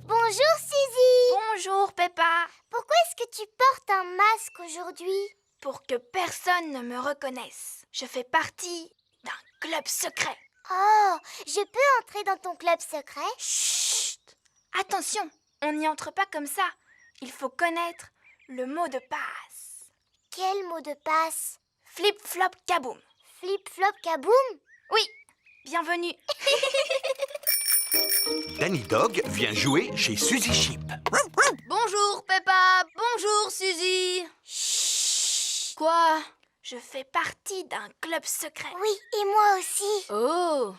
Bonjour Suzy. Bonjour Peppa. Pourquoi est-ce que tu portes un masque aujourd'hui? Pour que personne ne me reconnaisse, je fais partie d'un club secret. Oh, je peux entrer dans ton club secret? Chut! Attention, on n'y entre pas comme ça. Il faut connaître le mot de passe. Quel mot de passe? Flip flop kaboom. Flip flop kaboom? Oui, bienvenue. Danny Dog vient jouer chez Suzy Sheep. Bonjour Peppa, bonjour Suzy. Chut! Quoi? Je fais partie d'un club secret. Oui, et moi aussi. Oh,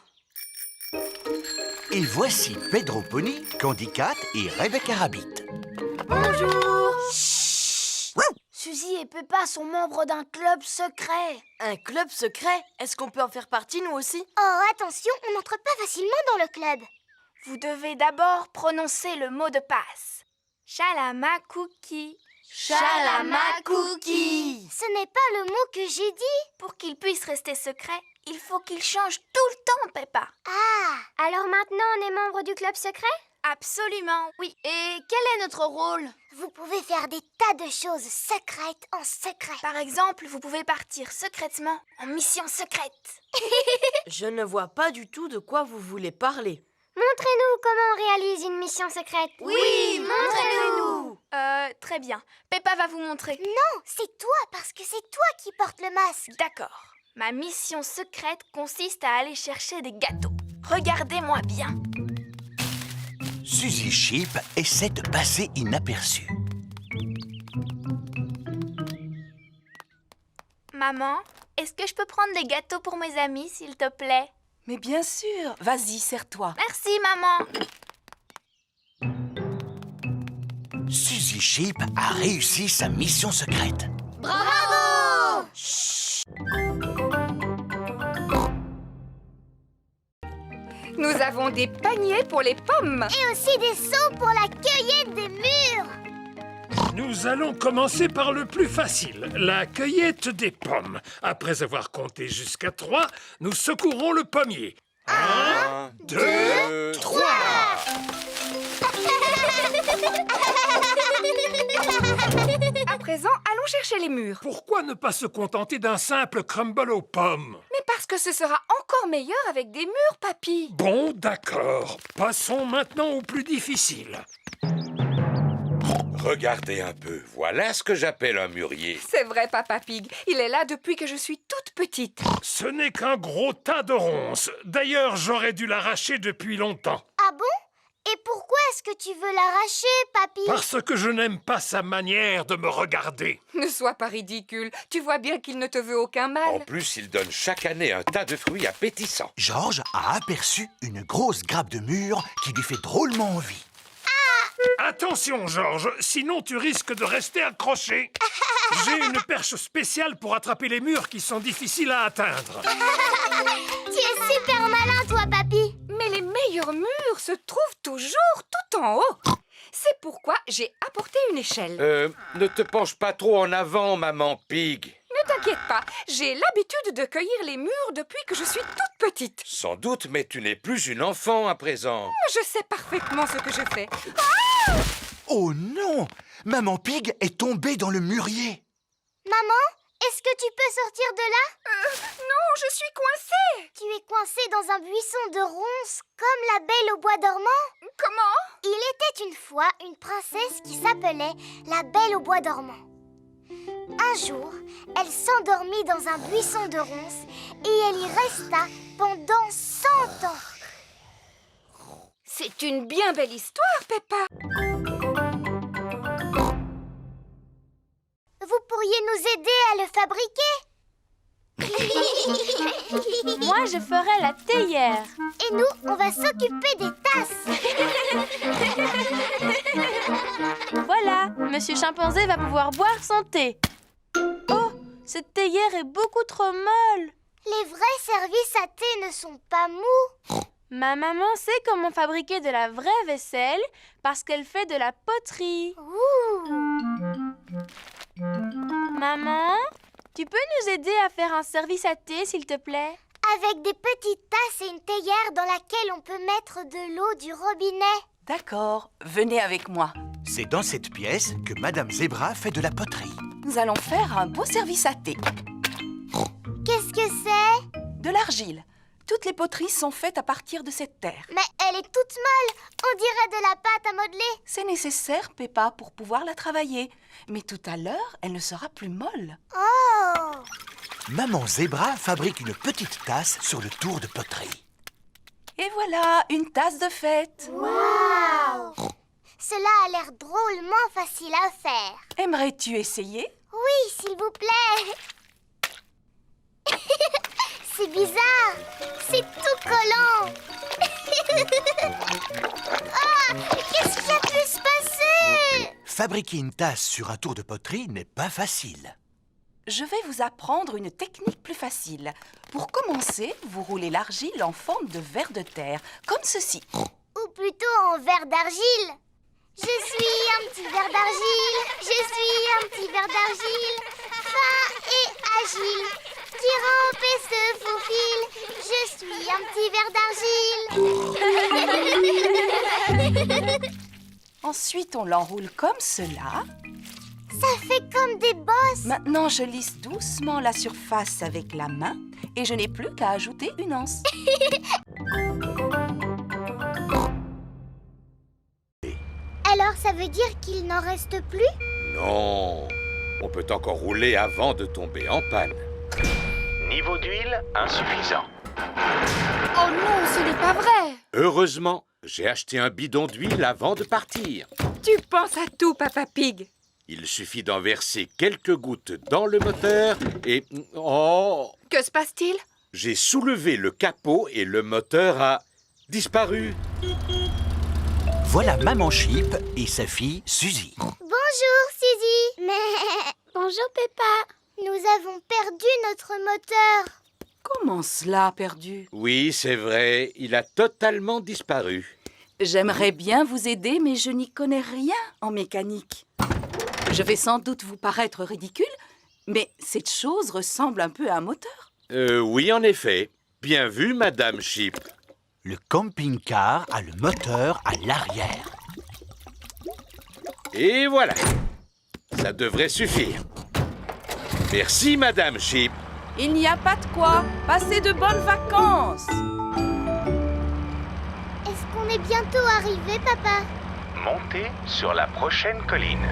Et voici Pedro Pony, Candy Cat et Rebecca Rabbit. Bonjour. Suzy et Peppa sont membres d'un club secret. un club secret? Est-ce qu'on peut en faire partie nous aussi? Oh, attention, on n'entre pas facilement dans le club. Vous devez d'abord prononcer le mot de passe. Shalama cookie. Shalama cookie. Ce n'est pas le mot que j'ai dit. Pour qu'il puisse rester secret, il faut qu'il change tout le temps, Peppa. Ah, alors maintenant on est membre du club secret? Absolument, oui. Et quel est notre rôle? Vous pouvez faire des tas de choses secrètes en secret. Par exemple, vous pouvez partir secrètement en mission secrète. Je ne vois pas du tout de quoi vous voulez parler. Montrez-nous comment on réalise une mission secrète. Oui, montrez-nous. Très bien. Peppa va vous montrer. Non, c'est toi, parce que c'est toi qui portes le masque. D'accord. Ma mission secrète consiste à aller chercher des gâteaux. Regardez-moi bien. Suzy Sheep essaie de passer inaperçue. Maman, est-ce que je peux prendre des gâteaux pour mes amis, s'il te plaît? Mais bien sûr, vas-y, serre-toi. Merci, maman. Suzy Sheep a réussi sa mission secrète. Bravo! Nous avons des paniers pour les pommes. Et aussi des seaux pour la cueillette des mûres. Nous allons commencer par le plus facile, la cueillette des pommes. Après avoir compté jusqu'à 3, nous secourons le pommier. 1, 2, 3. À présent, allons chercher les mûres. Pourquoi ne pas se contenter d'un simple crumble aux pommes? Mais parce que ce sera encore meilleur avec des mûres, papy. Bon, d'accord. Passons maintenant au plus difficile. Regardez un peu, voilà ce que j'appelle un mûrier. C'est vrai, Papa Pig. Il est là depuis que je suis toute petite. Ce n'est qu'un gros tas de ronces. D'ailleurs, j'aurais dû l'arracher depuis longtemps. Ah bon? Et pourquoi est-ce que tu veux l'arracher, papy? Parce que je n'aime pas sa manière de me regarder. Ne sois pas ridicule. Tu vois bien qu'il ne te veut aucun En mal. plus, il donne chaque année un tas de fruits appétissants. George a aperçu une grosse grappe de mûres qui lui fait drôlement envie. Attention, Georges, sinon tu risques de rester accroché. J'ai une perche spéciale pour attraper les murs qui sont difficiles à atteindre. Tu es super malin, toi, papy. Mais les meilleurs mûres se trouvent toujours tout en haut. C'est pourquoi j'ai apporté une échelle. Ne te penche pas trop en avant, maman Pig. Ne t'inquiète pas, j'ai l'habitude de cueillir les mûres depuis que je suis toute petite. Sans doute, mais tu n'es plus une enfant à présent. Je sais parfaitement ce que je fais. Oh non! Maman Pig est tombée dans le mûrier. Maman, est-ce que tu peux sortir de là? Non, je suis coincée. Tu es coincée dans un buisson de ronces comme la Belle au bois dormant. Comment? Il était une fois une princesse qui s'appelait la Belle au bois dormant. Un jour, elle s'endormit dans un buisson de ronces et elle y resta pendant 100 ans. C'est une bien belle histoire, Peppa. Vous pourriez nous aider à le fabriquer? Moi, je ferai la théière. Et nous, on va s'occuper des tasses. Voilà, Monsieur Chimpanzé va pouvoir boire son thé. Oh, cette théière est beaucoup trop molle. Les vrais services à thé ne sont pas mous. Ma maman sait comment fabriquer de la vraie vaisselle parce qu'elle fait de la poterie. Ouh. Maman, tu peux nous aider à faire un service à thé, s'il te plaît? Avec des petites tasses et une théière dans laquelle on peut mettre de l'eau du robinet. D'accord, venez avec moi. C'est dans cette pièce que Madame Zebra fait de la poterie. Nous allons faire un beau service à thé. Qu'est-ce que c'est? De l'argile. Toutes les poteries sont faites à partir de cette terre. Mais elle est toute molle. On dirait de la pâte à modeler. C'est nécessaire, Peppa, pour pouvoir la travailler. Mais tout à l'heure, elle ne sera plus molle. Oh! Maman Zebra fabrique une petite tasse sur le tour de poterie. Et voilà, une tasse de fête. Waouh! Cela a l'air drôlement facile à faire. Aimerais-tu essayer? Oui, s'il vous plaît. C'est bizarre. C'est tout collant. Ah, qu'est-ce qui a pu se passer? Fabriquer une tasse sur un tour de poterie n'est pas facile. Je vais vous apprendre une technique plus facile. Pour commencer, vous roulez l'argile en forme de ver de terre, comme ceci. Ou plutôt en verre d'argile. Je suis un petit verre d'argile. Je suis un petit verre d'argile. Fin et agile. Qui rampe et se faufile. Je suis un petit verre d'argile. Ensuite, on l'enroule comme cela. Ça fait comme des bosses. Maintenant, je lisse doucement la surface avec la main et je n'ai plus qu'à ajouter une anse. Alors ça veut dire qu'il n'en reste plus? Non, on peut encore rouler avant de tomber en panne. Niveau d'huile insuffisant. Oh non, ce n'est pas vrai. Heureusement, j'ai acheté un bidon d'huile avant de partir. Tu penses à tout, Papa Pig. Il suffit d'en verser quelques gouttes dans le moteur et... Oh! Que se passe-t-il? J'ai soulevé le capot et le moteur a disparu. Voilà Maman Sheep et sa fille Suzy. Bonjour Suzy. Mais bonjour Peppa. Nous avons perdu notre moteur. Comment cela, perdu? Oui, c'est vrai, il a totalement disparu. J'aimerais bien vous aider, mais je n'y connais rien en mécanique. Je vais sans doute vous paraître ridicule, mais cette chose ressemble un peu à un moteur. Oui, en effet. Bien vu, Madame Sheep. Le camping-car a le moteur à l'arrière. Et voilà. Ça devrait suffire. Merci, Madame Sheep. Il n'y a pas de quoi. Passez de bonnes vacances. Est-ce qu'on est bientôt arrivé, papa? Montez sur la prochaine colline.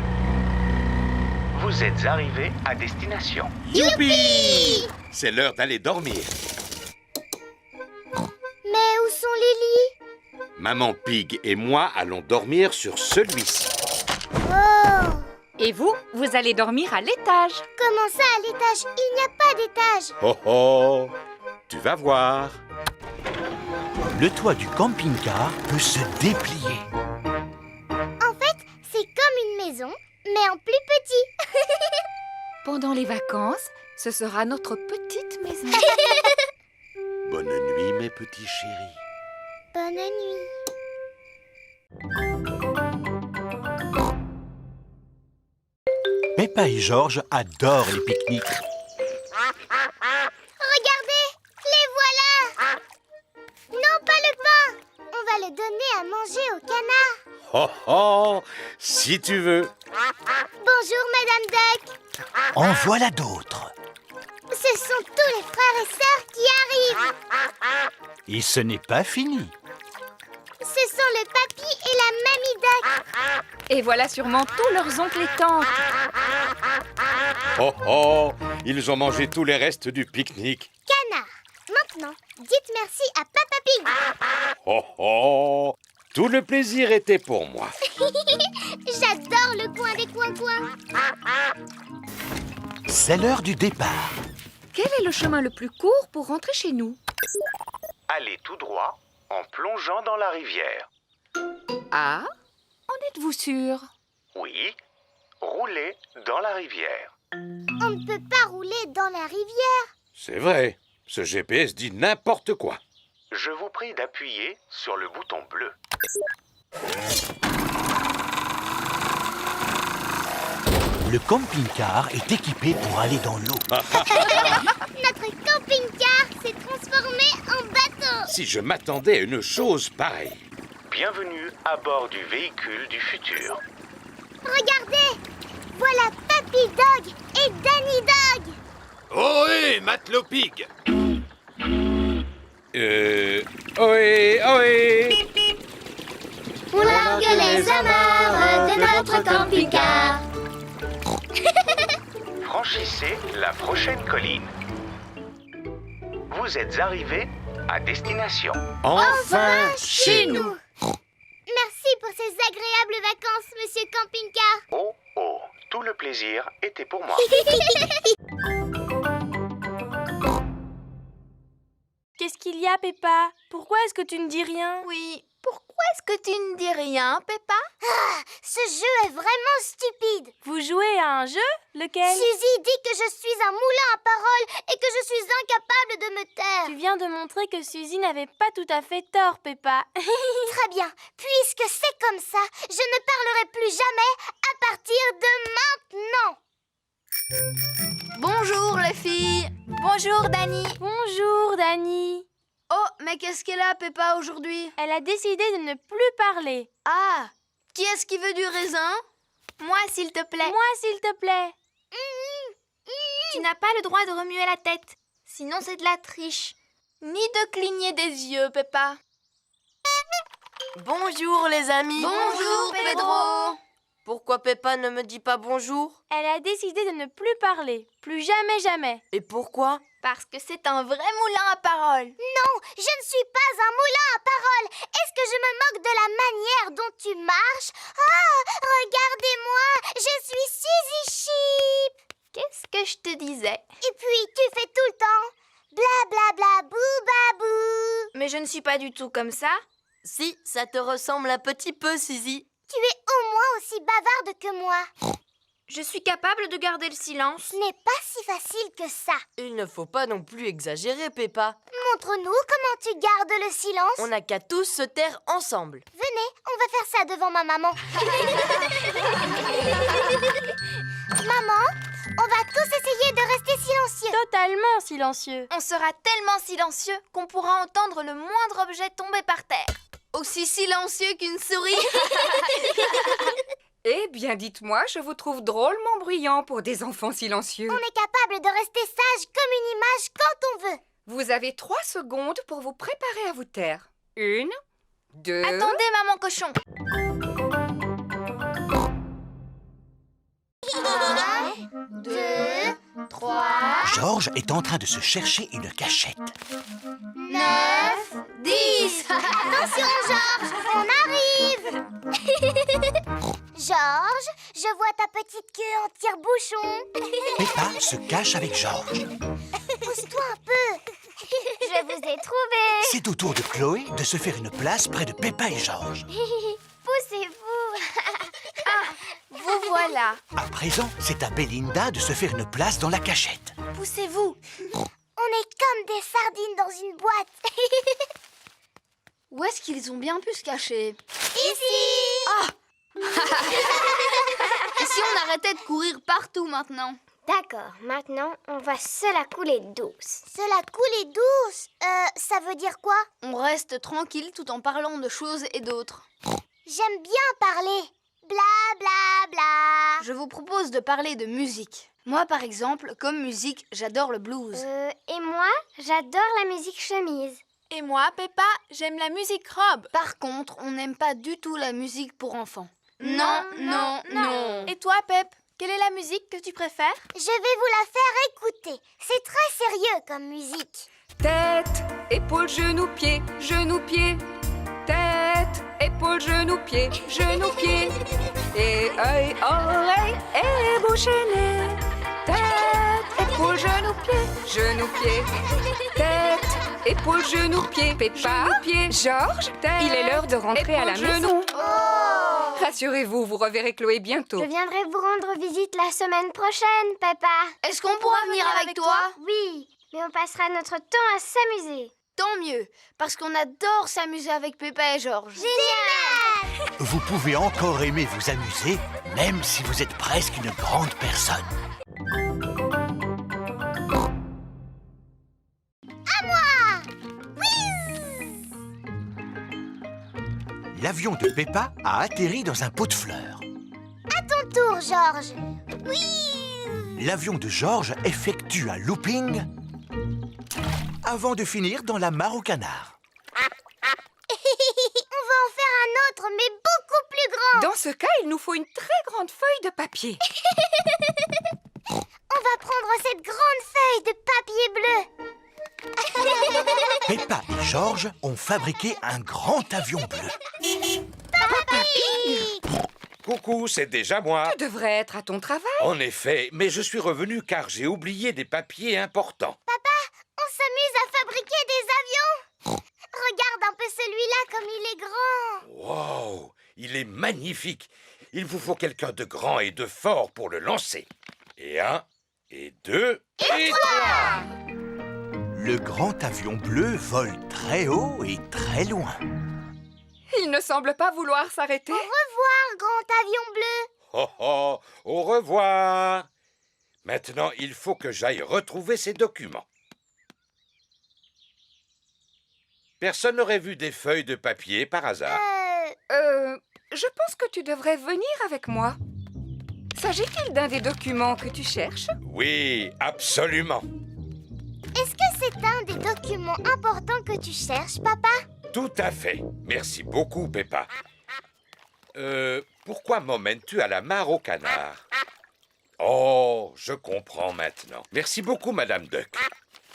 Vous êtes arrivé à destination. Youpi! C'est l'heure d'aller dormir. Mais où sont les lits? Maman Pig et moi allons dormir sur celui-ci. Oh! Et vous, vous allez dormir à l'étage. Comment ça à l'étage? Il n'y a pas d'étage. Oh oh! Tu vas voir. Le toit du camping-car peut se déplier. En fait, c'est comme une maison, mais en plus petit. Pendant les vacances, ce sera notre petite maison. Bonne nuit, mes petits chéris. Bonne nuit. Peppa et George adorent les pique-niques. Regardez, les voilà. Non, pas le pain. On va le donner à manger au canard. Oh oh! Si tu veux. Bonjour, Madame Duck. En voilà d'autres. Ce sont tous les frères et sœurs qui arrivent. Et ce n'est pas fini. Ce sont le papy et la mamie Duck. Et voilà sûrement tous leurs oncles et tantes. Oh oh! Ils ont mangé tous les restes du pique-nique. Canard. Maintenant, dites merci à Papa Pig. Oh oh! Tout le plaisir était pour moi. J'adore le coin des coins-coins. C'est l'heure du départ. Quel est le chemin le plus court pour rentrer chez nous? Allez tout droit en plongeant dans la rivière. Ah, en êtes-vous sûr? Oui, roulez dans la rivière. On ne peut pas rouler dans la rivière. C'est vrai. Ce GPS dit n'importe quoi. Je vous prie d'appuyer sur le bouton bleu. Le camping-car est équipé pour aller dans l'eau. Notre camping-car s'est transformé en bateau. Si je m'attendais à une chose pareille. bienvenue à bord du véhicule du futur. Regardez! Voilà Papy Dog et Danny Dog! Ohé, Matelot Pig! Ohé, ohé! On largue les amarres de notre camping-car. Franchissez la prochaine colline. Vous êtes arrivé à destination. Enfin Chez nous! Merci pour ces agréables vacances, monsieur camping-car. Oh, oh, tout le plaisir était pour moi. Qu'est-ce qu'il y a, Peppa? Pourquoi est-ce que tu ne dis rien? Oui, pourquoi est-ce que tu ne dis rien, Peppa? Ce jeu est vraiment stupide. Vous jouez à un jeu? Lequel? Suzy dit que je suis un moulin à paroles et que je suis incapable de me taire. Tu viens de montrer que Suzy n'avait pas tout à fait tort, Peppa. Très bien. Puisque c'est comme ça, je ne parlerai plus jamais à partir de maintenant. Bonjour les filles. Bonjour Dani. Bonjour, Dani. Oh, mais qu'est-ce qu'elle a, Peppa, aujourd'hui? Elle a décidé de ne plus parler. Ah, qui est-ce qui veut du raisin? Moi, s'il te plaît. Moi, s'il te plaît. Tu n'as pas le droit de remuer la tête. Sinon, c'est de la triche. Ni de cligner des yeux, Peppa. Bonjour les amis. Bonjour, Pedro. Pourquoi Peppa ne me dit pas bonjour? Elle a décidé de ne plus parler. Plus jamais, jamais. Et pourquoi? Parce que c'est un vrai moulin à paroles. Non, je ne suis pas un moulin à paroles. Est-ce que je me moque de la manière dont tu marches? Oh, regardez-moi, je suis Suzy Sheep. Qu'est-ce que je te disais? Et puis, tu fais tout le temps bla bla bla bou babou. Mais je ne suis pas du tout comme ça. Si, ça te ressemble un petit peu, Suzy. Tu es au moins aussi bavarde que moi. Je suis capable de garder le silence. Ce n'est pas si facile que ça. Il ne faut pas non plus exagérer, Peppa. Montre-nous comment tu gardes le silence. On n'a qu'à tous se taire ensemble. Venez, on va faire ça devant ma maman. Maman, on va tous essayer de rester silencieux. Totalement silencieux. On sera tellement silencieux qu'on pourra entendre le moindre objet tomber par terre. Aussi silencieux qu'une souris. Eh bien, dites-moi, je vous trouve drôlement bruyant pour des enfants silencieux. On est capable de rester sage comme une image quand on veut. Vous avez 3 secondes pour vous préparer à vous taire. 1, 2... Attendez, maman cochon. 1, 2, 3, Georges est en train de se chercher une cachette. 9, 10. Attention, Georges, on arrive. Georges, je vois ta petite queue en tire-bouchon. Peppa se cache avec Georges. Pousse-toi un peu. Je vous ai trouvé. C'est au tour de Chloé de se faire une place près de Peppa et Georges. Poussez-vous. Vous voilà. À présent, c'est à Belinda de se faire une place dans la cachette. Poussez-vous. On est comme des sardines dans une boîte. Où est-ce qu'ils ont bien pu se cacher? Ici. Et si on arrêtait de courir partout maintenant? D'accord, maintenant, on va se la couler douce. Se la couler douce? Ça veut dire quoi? On reste tranquille tout en parlant de choses et d'autres. J'aime bien parler. Bla bla bla. Je vous propose de parler de musique. Moi, par exemple, comme musique, j'adore le blues. Et moi, j'adore la musique chemise. Et moi, Peppa, j'aime la musique robe. Par contre, on n'aime pas du tout la musique pour enfants. Non. Et toi, Pep, quelle est la musique que tu préfères? Je vais vous la faire écouter. C'est très sérieux comme musique. Tête, épaule, genou, pied, genou, pied. Tête, épaule, genou, pied, genou, pied. Et œil, oreille et bouche et nez. Tête, épaule, genou, pied, genou, pied. Tête, épaule, genou, pied. Peppa, pied. Georges, il est l'heure de rentrer à la maison. Rassurez-vous, vous reverrez Chloé bientôt. Je viendrai vous rendre visite la semaine prochaine, Peppa. Est-ce qu'on pourra venir avec toi? Oui, mais on passera notre temps à s'amuser. Tant mieux, parce qu'on adore s'amuser avec Peppa et Georges. Génial! Vous pouvez encore aimer vous amuser, même si vous êtes presque une grande personne. À moi! L'avion de Peppa a atterri dans un pot de fleurs. À ton tour, Georges. Oui. L'avion de Georges effectue un looping avant de finir dans la mare au canard. On va en faire un autre, mais beaucoup plus grand. Dans ce cas, il nous faut une très grande feuille de papier. On va prendre cette grande feuille de papier bleu. Peppa et Georges ont fabriqué un grand avion bleu. Papa Pig. Coucou, c'est déjà moi. Tu devrais être à ton travail. En effet, mais je suis revenu car j'ai oublié des papiers importants. Papa, on s'amuse à fabriquer des avions. Regarde un peu celui-là comme il est grand. Wow, il est magnifique. Il vous faut quelqu'un de grand et de fort pour le lancer. Et 1, et 2, et 3. Le grand avion bleu vole très haut et très loin. Il ne semble pas vouloir s'arrêter. Au revoir, grand avion bleu. Oh oh, au revoir. Maintenant, il faut que j'aille retrouver ces documents. Personne n'aurait vu des feuilles de papier par hasard. Je pense que tu devrais venir avec moi. S'agit-il d'un des documents que tu cherches? Oui, absolument. Est-ce que c'est un des documents importants que tu cherches, papa? Tout à fait. Merci beaucoup, Peppa. Pourquoi m'emmènes-tu à la mare au canard? Oh, je comprends maintenant. Merci beaucoup, Madame Duck.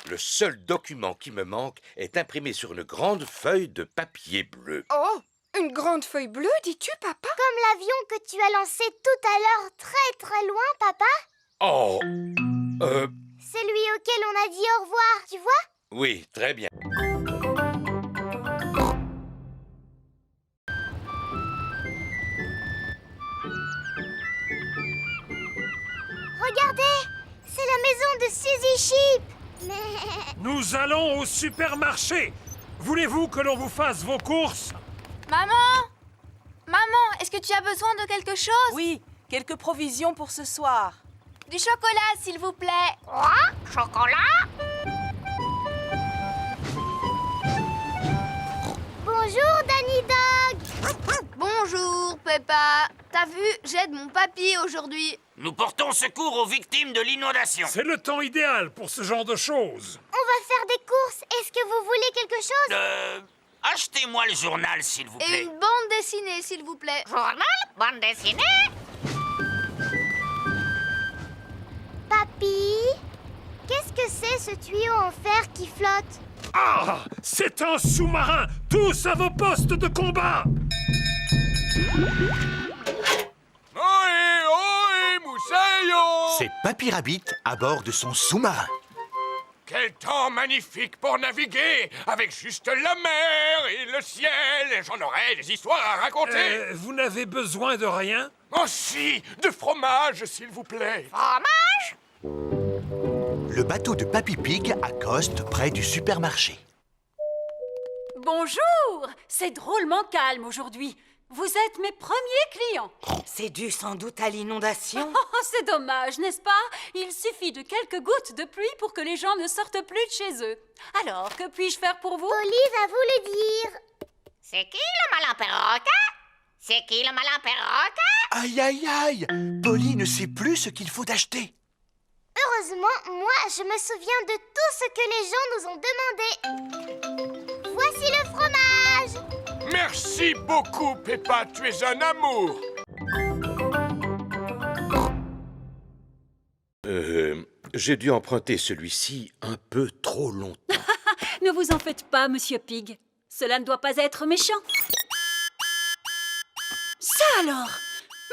Le seul document qui me manque est imprimé sur une grande feuille de papier bleu. Oh, une grande feuille bleue, dis-tu, papa? Comme l'avion que tu as lancé tout à l'heure très très loin, papa? Oh, Celui auquel on a dit au revoir, tu vois? oui, très bien. Regardez, c'est la maison de Suzy Sheep. Nous allons au supermarché. Voulez-vous que l'on vous fasse vos courses? Maman! Maman, est-ce que tu as besoin de quelque chose? Oui, quelques provisions pour ce soir. Du chocolat, s'il vous plaît. Quoi? Chocolat? Bonjour, Danny Dog. Bonjour, Peppa. T'as vu, j'aide mon papy aujourd'hui. Nous portons secours aux victimes de l'inondation. C'est le temps idéal pour ce genre de choses. On va faire des courses. Est-ce que vous voulez quelque chose? Achetez-moi le journal, s'il vous Et plaît. une bande dessinée, s'il vous plaît. Journal? Bande dessinée? Papy, qu'est-ce que c'est ce tuyau en fer qui flotte? Ah! C'est un sous-marin! Tous à vos postes de combat! Ohé, ohé, moussaillon! C'est Papy Rabbit à bord de son sous-marin. Quel temps magnifique pour naviguer, avec juste la mer et le ciel, et j'en aurais des histoires à raconter. Vous n'avez besoin de rien? Oh si, de fromage, s'il vous plaît. Fromage? Le bateau de Papy Pig accoste près du supermarché. Bonjour! C'est drôlement calme aujourd'hui. Vous êtes mes premiers clients. C'est dû sans doute à l'inondation. Oh, c'est dommage, n'est-ce pas? Il suffit de quelques gouttes de pluie pour que les gens ne sortent plus de chez eux. Alors, que puis-je faire pour vous? Polly va vous le dire. C'est qui le malin perroquet? C'est qui le malin perroquet? Aïe, aïe, aïe! Polly ne sait plus ce qu'il faut acheter. Heureusement, moi, je me souviens de tout ce que les gens nous ont demandé. Voici le fromage. Merci beaucoup, Peppa, tu es un amour. J'ai dû emprunter celui-ci un peu trop longtemps. Ne vous en faites pas, Monsieur Pig. Cela ne doit pas être méchant. Ça alors!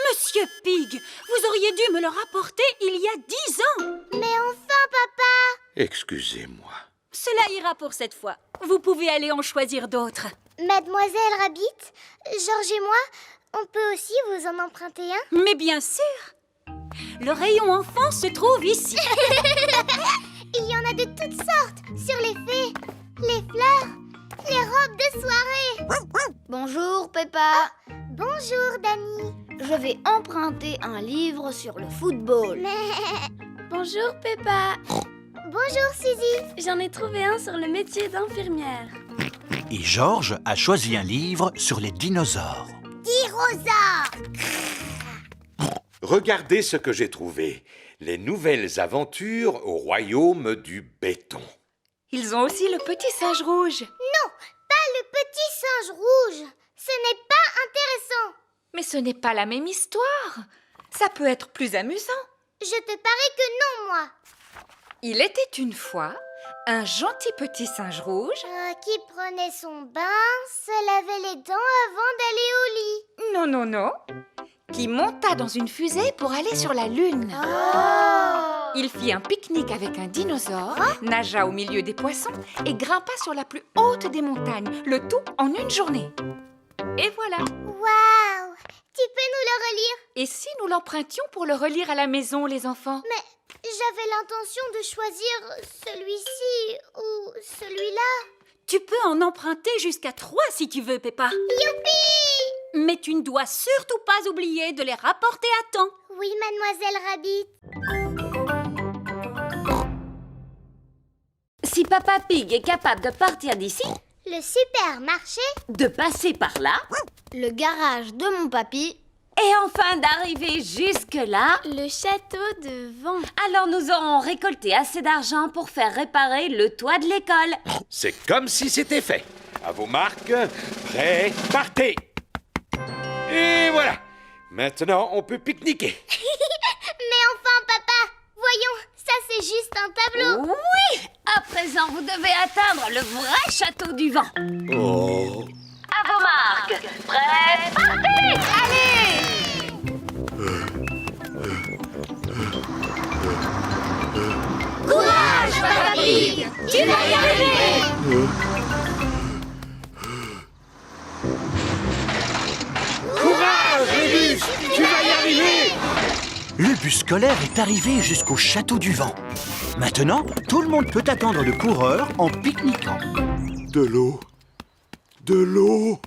Monsieur Pig, vous auriez dû me le rapporter il y a 10 ans. Mais enfin, papa! Excusez-moi. Cela ira pour cette fois. Vous pouvez aller en choisir d'autres. Mademoiselle Rabbit, Georges et moi, on peut aussi vous en emprunter un? Mais bien sûr! Le rayon enfant se trouve ici. Il y en a de toutes sortes, sur les fées, les fleurs, les robes de soirée. Bonjour, Peppa. Bonjour, Danny. Je vais emprunter un livre sur le football. Bonjour, Peppa. Bonjour, Suzy. J'en ai trouvé un sur le métier d'infirmière. Et Georges a choisi un livre sur les dinosaures. Tyrosaure! Regardez ce que j'ai trouvé. Les nouvelles aventures au royaume du béton. Ils ont aussi le petit singe rouge. Non, pas le petit singe rouge. Ce n'est pas intéressant. Mais ce n'est pas la même histoire. Ça peut être plus amusant. Je te parie que non, moi. Il était une fois un gentil petit singe rouge. Qui prenait son bain, se lavait les dents avant d'aller au lit. Non, non, non. Qui monta dans une fusée pour aller sur la Lune. Il fit un pique-nique avec un dinosaure, nagea au milieu des poissons et grimpa sur la plus haute des montagnes, le tout en une journée. Et voilà. Waouh! Tu peux nous le relire? Et si nous l'empruntions pour le relire à la maison, les enfants? Mais j'avais l'intention de choisir celui-ci ou celui-là. Tu peux en emprunter jusqu'à 3 si tu veux, Peppa. Youpi! Mais tu ne dois surtout pas oublier de les rapporter à temps. Oui, mademoiselle Rabbit. Si Papa Pig est capable de partir d'ici, le supermarché, de passer par là, le garage de mon papy, et enfin d'arriver jusque-là, le château de vent. Alors nous aurons récolté assez d'argent pour faire réparer le toit de l'école. C'est comme si c'était fait. À vos marques, prêts, partez. Et voilà. Maintenant, on peut pique-niquer. Mais enfin, papa, voyons, ça c'est juste un tableau. Oui, à présent vous devez atteindre le vrai château du vent. Oh. À vos marques, prêts, partez. Allez. Courage, Papa Pig, tu vas y arriver. Courage, Rébus, tu vas y arriver. Le bus scolaire est arrivé jusqu'au château du vent. Maintenant, tout le monde peut attendre le coureur en pique-niquant. De l'eau. De l'eau.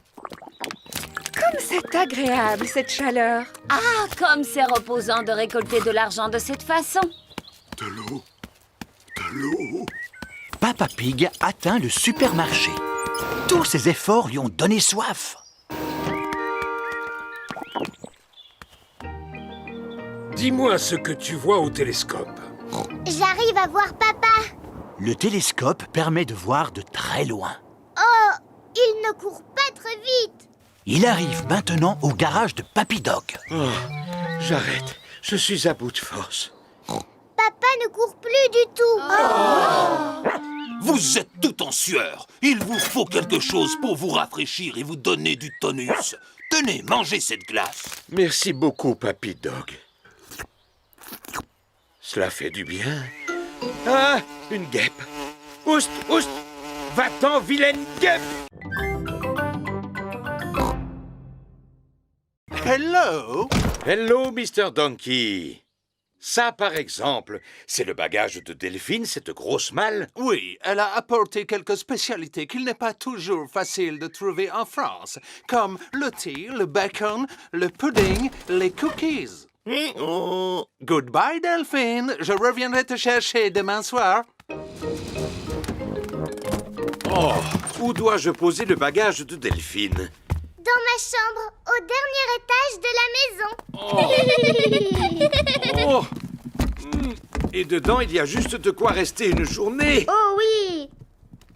Comme c'est agréable, cette chaleur. Ah, comme c'est reposant de récolter de l'argent de cette façon. De l'eau. De l'eau. Papa Pig atteint le supermarché. Tous ses efforts lui ont donné soif. Dis-moi ce que tu vois au télescope. J'arrive à voir papa. Le télescope permet de voir de très loin. Oh, il ne court pas très vite. Il arrive maintenant au garage de Papy Dog. Oh, j'arrête. Je suis à bout de force. Papa ne court plus du tout. Vous êtes tout en sueur. Il vous faut quelque chose pour vous rafraîchir et vous donner du tonus. Tenez, mangez cette glace. Merci beaucoup, Papy Dog. Cela fait du bien. Ah, une guêpe. Oust, oust. Va-t'en, vilaine guêpe. Hello. Hello, Mr. Donkey. Ça, par exemple, c'est le bagage de Delphine, cette grosse malle. Oui, elle a apporté quelques spécialités qu'il n'est pas toujours facile de trouver en France, comme le thé, le bacon, le pudding, les cookies. Goodbye, Delphine. Je reviendrai te chercher demain soir. Oh, où dois-je poser le bagage de Delphine? Dans ma chambre, au dernier étage de la maison. Oh. Et dedans, il y a juste de quoi rester une journée. Oh oui!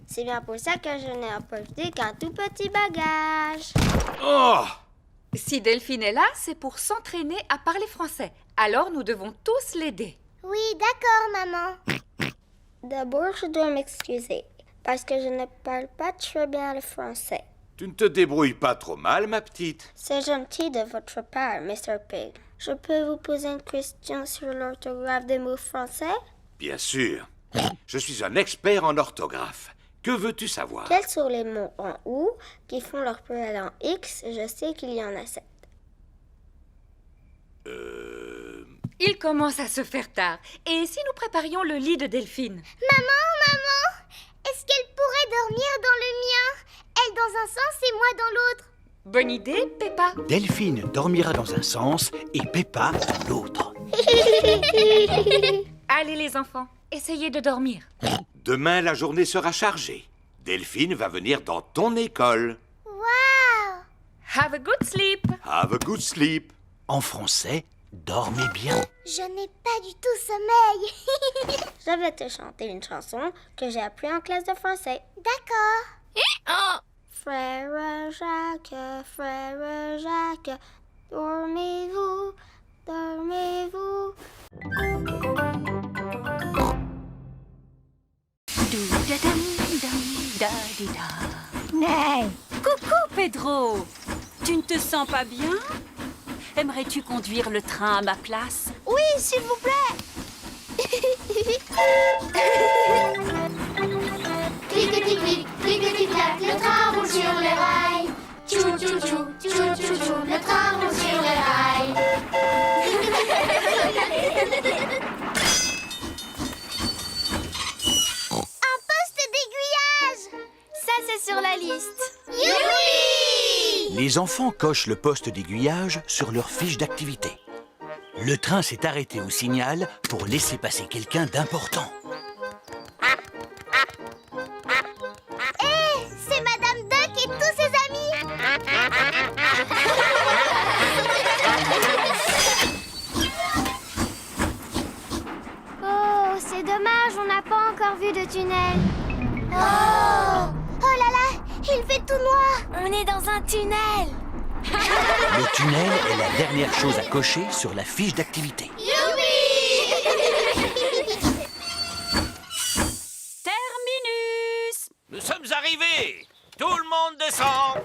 C'est bien pour ça que je n'ai apporté qu'un tout petit bagage. Oh! Si Delphine est là, c'est pour s'entraîner à parler français. Alors nous devons tous l'aider. Oui, d'accord, maman. D'abord, je dois m'excuser parce que je ne parle pas très bien le français. Tu ne te débrouilles pas trop mal, ma petite. C'est gentil de votre part, Mr. Pig. Je peux vous poser une question sur l'orthographe des mots français? Bien sûr. Je suis un expert en orthographe. Que veux-tu savoir? Quels sont les mots en OU qui font leur pluriel en X? Je sais qu'il y en a 7. Il commence à se faire tard. Et si nous préparions le lit de Delphine? Maman, est-ce qu'elle pourrait dormir dans le mien? Elle dans un sens et moi dans l'autre. Bonne idée, Peppa. Delphine dormira dans un sens et Peppa dans l'autre. Allez les enfants, essayez de dormir. Demain, la journée sera chargée. Delphine va venir dans ton école. Waouh! Have a good sleep. Have a good sleep. En français, dormez bien. Je n'ai pas du tout sommeil. Je vais te chanter une chanson que j'ai appris en classe de français. D'accord. Frère Jacques, dormez-vous, dormez-vous. Coucou Pedro. Tu ne te sens pas bien? Aimerais-tu conduire le train à ma place? Oui, s'il vous plaît. Clic-clic-clic, clic-clic-clac, le train roule sur les rails. Tchou-tchou-tchou, tchou-tchou-tchou, le train roule sur les rails. Un poste d'aiguillage. Ça, c'est sur la liste. Youpi! Les enfants cochent le poste d'aiguillage sur leur fiche d'activité. Le train s'est arrêté au signal pour laisser passer quelqu'un d'important. Hé, c'est Madame Duck et tous ses amis. Oh, c'est dommage, on n'a pas encore vu de tunnel. Oh, oh là là, il fait tout noir. On est dans un tunnel. Le tunnel est la dernière chose à cocher sur la fiche d'activité. Terminus. Nous sommes arrivés. Tout le monde descend.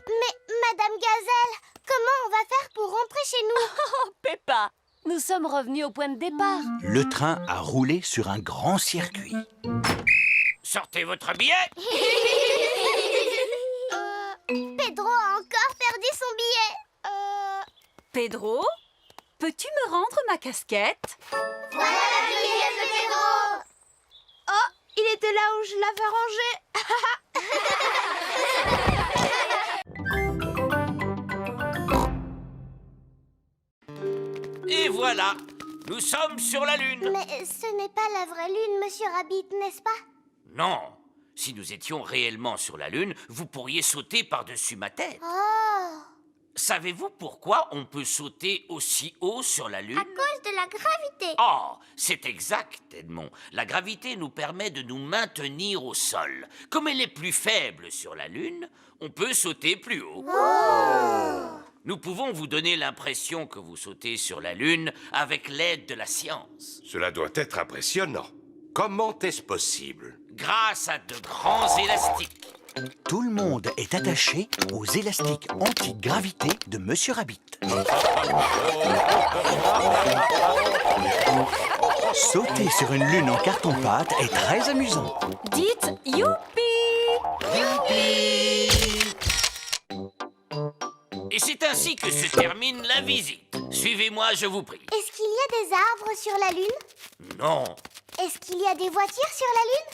Mais Madame Gazelle, comment on va faire pour rentrer chez nous? Oh, Peppa, nous sommes revenus au point de départ. Le train a roulé sur un grand circuit. Sortez votre billet. Pedro a encore perdu son billet. Pedro, peux-tu me rendre ma casquette? Voilà la billet de Pedro. Oh, il était là où je l'avais rangé. Et voilà, nous sommes sur la Lune. Mais ce n'est pas la vraie lune, Monsieur Rabbit, n'est-ce pas? Non, si nous étions réellement sur la Lune, vous pourriez sauter par-dessus ma tête. Oh! Savez-vous pourquoi on peut sauter aussi haut sur la Lune? À cause de la gravité. Oh, c'est exact, Edmond. La gravité nous permet de nous maintenir au sol. Comme elle est plus faible sur la Lune, on peut sauter plus haut. Nous pouvons vous donner l'impression que vous sautez sur la Lune avec l'aide de la science. Cela doit être impressionnant. Comment est-ce possible? Grâce à de grands élastiques. Tout le monde est attaché aux élastiques anti-gravité de Monsieur Rabbit. Sauter sur une lune en carton-pâte est très amusant. Dites youpi! Youpi! Et c'est ainsi que se termine la visite. Suivez-moi, je vous prie. Est-ce qu'il y a des arbres sur la Lune? Non. Est-ce qu'il y a des voitures sur la Lune?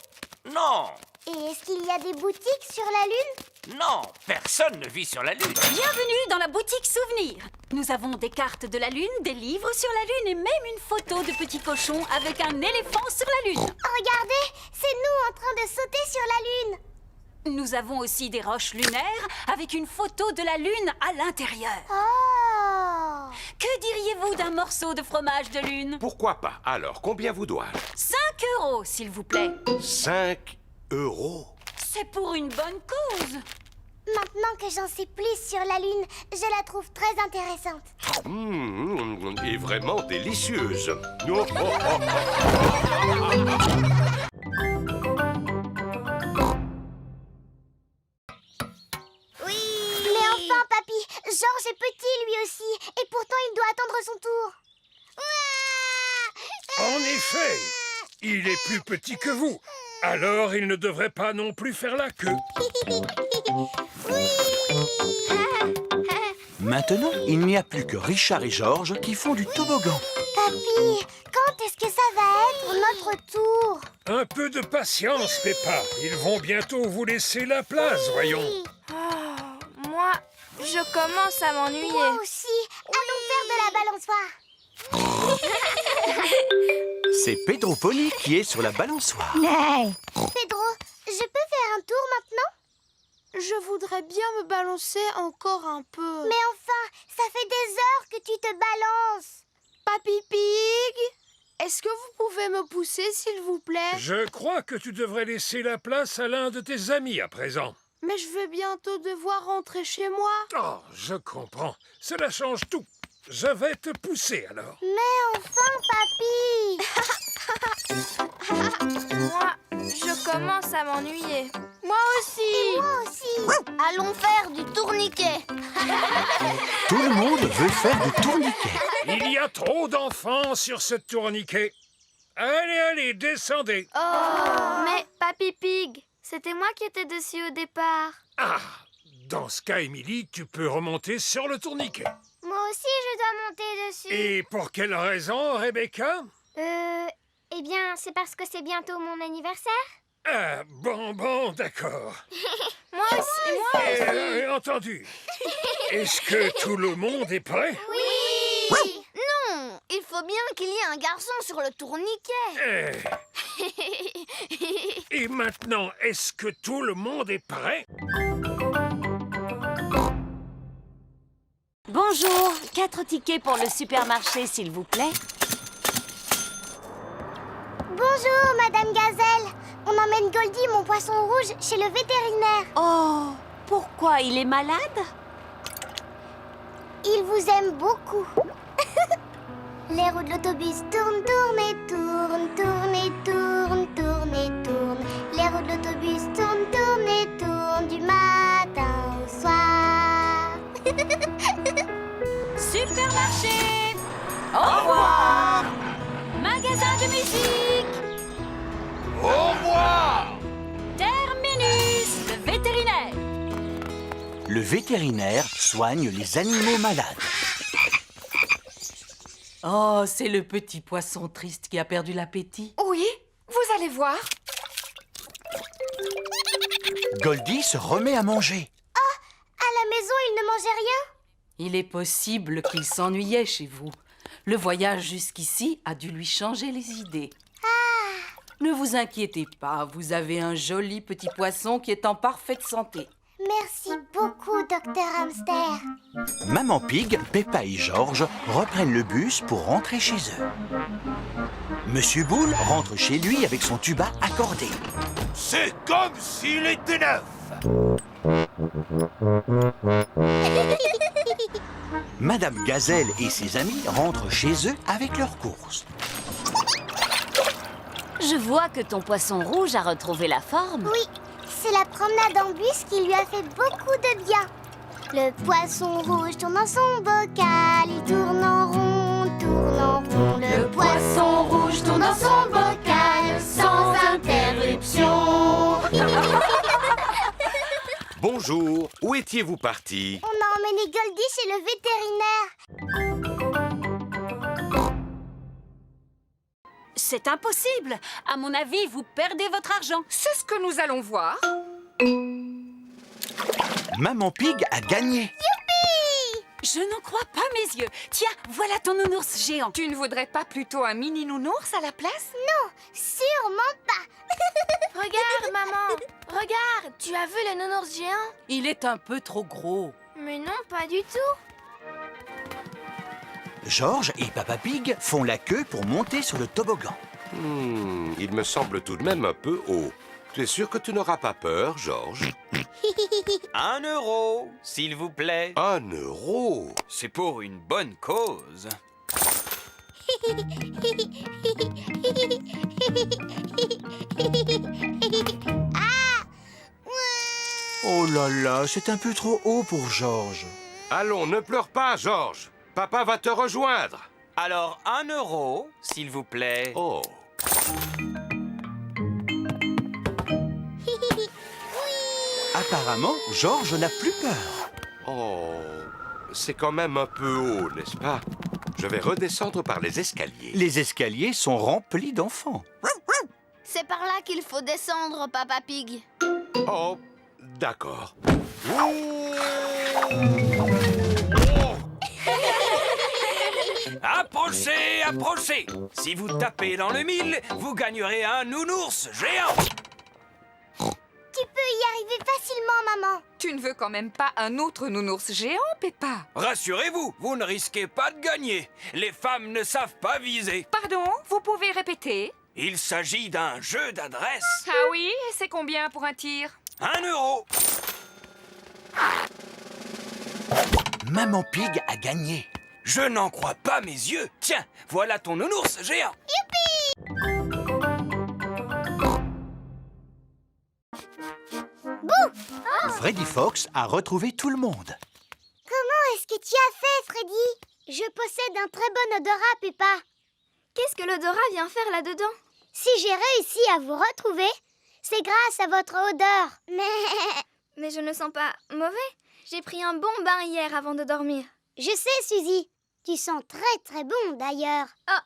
Non. Et est-ce qu'il y a des boutiques sur la Lune? Non, personne ne vit sur la Lune. Bienvenue dans la boutique Souvenir. Nous avons des cartes de la Lune, des livres sur la Lune et même une photo de petit cochon avec un éléphant sur la Lune. Regardez, c'est nous en train de sauter sur la Lune. Nous avons aussi des roches lunaires avec une photo de la Lune à l'intérieur. Oh! Que diriez-vous d'un morceau de fromage de Lune? Pourquoi pas? Alors, combien vous dois-je? 5 €, s'il vous plaît. 5 €. C'est pour une bonne cause. Maintenant que j'en sais plus sur la Lune, je la trouve très intéressante. Et vraiment délicieuse. Oui! Mais enfin, papy, Georges est petit lui aussi, et pourtant il doit attendre son tour. En effet, il est plus petit que vous. Alors il ne devrait pas non plus faire la queue. Maintenant, il n'y a plus que Richard et Georges qui font du toboggan. Papy, quand est-ce que ça va être notre tour? Un peu de patience, Peppa. Ils vont bientôt vous laisser la place, voyons. Moi, je commence à m'ennuyer. Moi aussi. Allons faire de la balançoire. C'est Pedro Pony qui est sur la balançoire. Pedro, je peux un tour maintenant? Je voudrais bien me balancer encore un peu. Mais enfin, ça fait des heures que tu te balances. Papy Pig, est-ce que vous pouvez me pousser, s'il vous plaît? Je crois que tu devrais laisser la place à l'un de tes amis à présent. Mais je vais bientôt devoir rentrer chez moi. Oh, je comprends. Cela change tout. Je vais te pousser alors. Mais enfin, papy. Moi, je commence à m'ennuyer. Moi aussi. Et moi aussi. Allons faire du tourniquet. Tout le monde veut faire du tourniquet. Il y a trop d'enfants sur ce tourniquet. Allez, allez, descendez. Oh, mais Papy Pig, c'était moi qui étais dessus au départ. Ah, dans ce cas, Émilie, tu peux remonter sur le tourniquet. Moi aussi, je dois monter dessus. Et pour quelle raison, Rebecca? Eh bien, c'est parce que c'est bientôt mon anniversaire. Ah, bon, d'accord. Moi aussi, moi aussi. Entendu. Est-ce que tout le monde est prêt? Oui. Non, il faut bien qu'il y ait un garçon sur le tourniquet. Et maintenant, est-ce que tout le monde est prêt? Bonjour, 4 tickets pour le supermarché, s'il vous plaît. Bonjour, Madame Gazelle. On emmène Goldie, mon poisson rouge, chez le vétérinaire. Oh, pourquoi il est malade? Il vous aime beaucoup. Les roues de l'autobus tournent, tournent et tournent, tournent et tournent, tournent et tournent. Les roues de l'autobus tournent, tournent et tournent du matin au soir. Supermarché. Au revoir. Magasin de musique. Au revoir. Terminus, le vétérinaire. Le vétérinaire soigne les animaux malades. Oh, c'est le petit poisson triste qui a perdu l'appétit. Oui, vous allez voir. Goldie se remet à manger. À la maison, il ne mangeait rien. Il est possible qu'il s'ennuyait chez vous. Le voyage jusqu'ici a dû lui changer les idées. Ne vous inquiétez pas, vous avez un joli petit poisson qui est en parfaite santé. Merci beaucoup, Docteur Hamster. Maman Pig, Peppa et George reprennent le bus pour rentrer chez eux. Monsieur Boule rentre chez lui avec son tuba accordé. C'est comme s'il était neuf. Madame Gazelle et ses amis rentrent chez eux avec leurs courses. Je vois que ton poisson rouge a retrouvé la forme. Oui, c'est la promenade en bus qui lui a fait beaucoup de bien. Le poisson rouge tourne dans son bocal, il tourne en rond, tourne en rond. Le poisson rouge tourne dans son bocal sans interruption. Bonjour, où étiez-vous parti? On a emmené Goldie chez le vétérinaire. C'est impossible. À mon avis, vous perdez votre argent. C'est ce que nous allons voir. Maman Pig a gagné. Youpi! Je n'en crois pas mes yeux. Tiens, voilà ton nounours géant. Tu ne voudrais pas plutôt un mini nounours à la place? Non, sûrement pas. Regarde, maman. Regarde, tu as vu le nounours géant? Il est un peu trop gros. Mais non, pas du tout. George et Papa Pig font la queue pour monter sur le toboggan. Il me semble tout de même un peu haut. Tu es sûr que tu n'auras pas peur, George? 1 euro, s'il vous plaît. 1 euro? C'est pour une bonne cause. Oh là là, c'est un peu trop haut pour George. Allons, ne pleure pas, George. Papa va te rejoindre. Alors 1 euro, s'il vous plaît. Oh. Apparemment, George n'a plus peur. Oh, c'est quand même un peu haut, n'est-ce pas? Je vais redescendre par les escaliers. Les escaliers sont remplis d'enfants. C'est par là qu'il faut descendre, Papa Pig. Oh, d'accord. Approchez, approchez. Si vous tapez dans le mille, vous gagnerez un nounours géant. Tu peux y arriver facilement, maman. Tu ne veux quand même pas un autre nounours géant, Peppa? Rassurez-vous, vous ne risquez pas de gagner. Les femmes ne savent pas viser. Pardon, vous pouvez répéter? Il s'agit d'un jeu d'adresse. Ah oui, et c'est combien pour un tir? 1 euro. Maman Pig a gagné. Je n'en crois pas mes yeux. Tiens, voilà ton nounours géant. Bouh! Freddy Fox a retrouvé tout le monde. Comment est-ce que tu as fait, Freddy? Je possède un très bon odorat, Peppa. Qu'est-ce que l'odorat vient faire là-dedans? Si j'ai réussi à vous retrouver, c'est grâce à votre odeur. Mais je ne sens pas mauvais. J'ai pris un bon bain hier avant de dormir. Je sais, Suzy. Tu sens très très bon, d'ailleurs. Oh.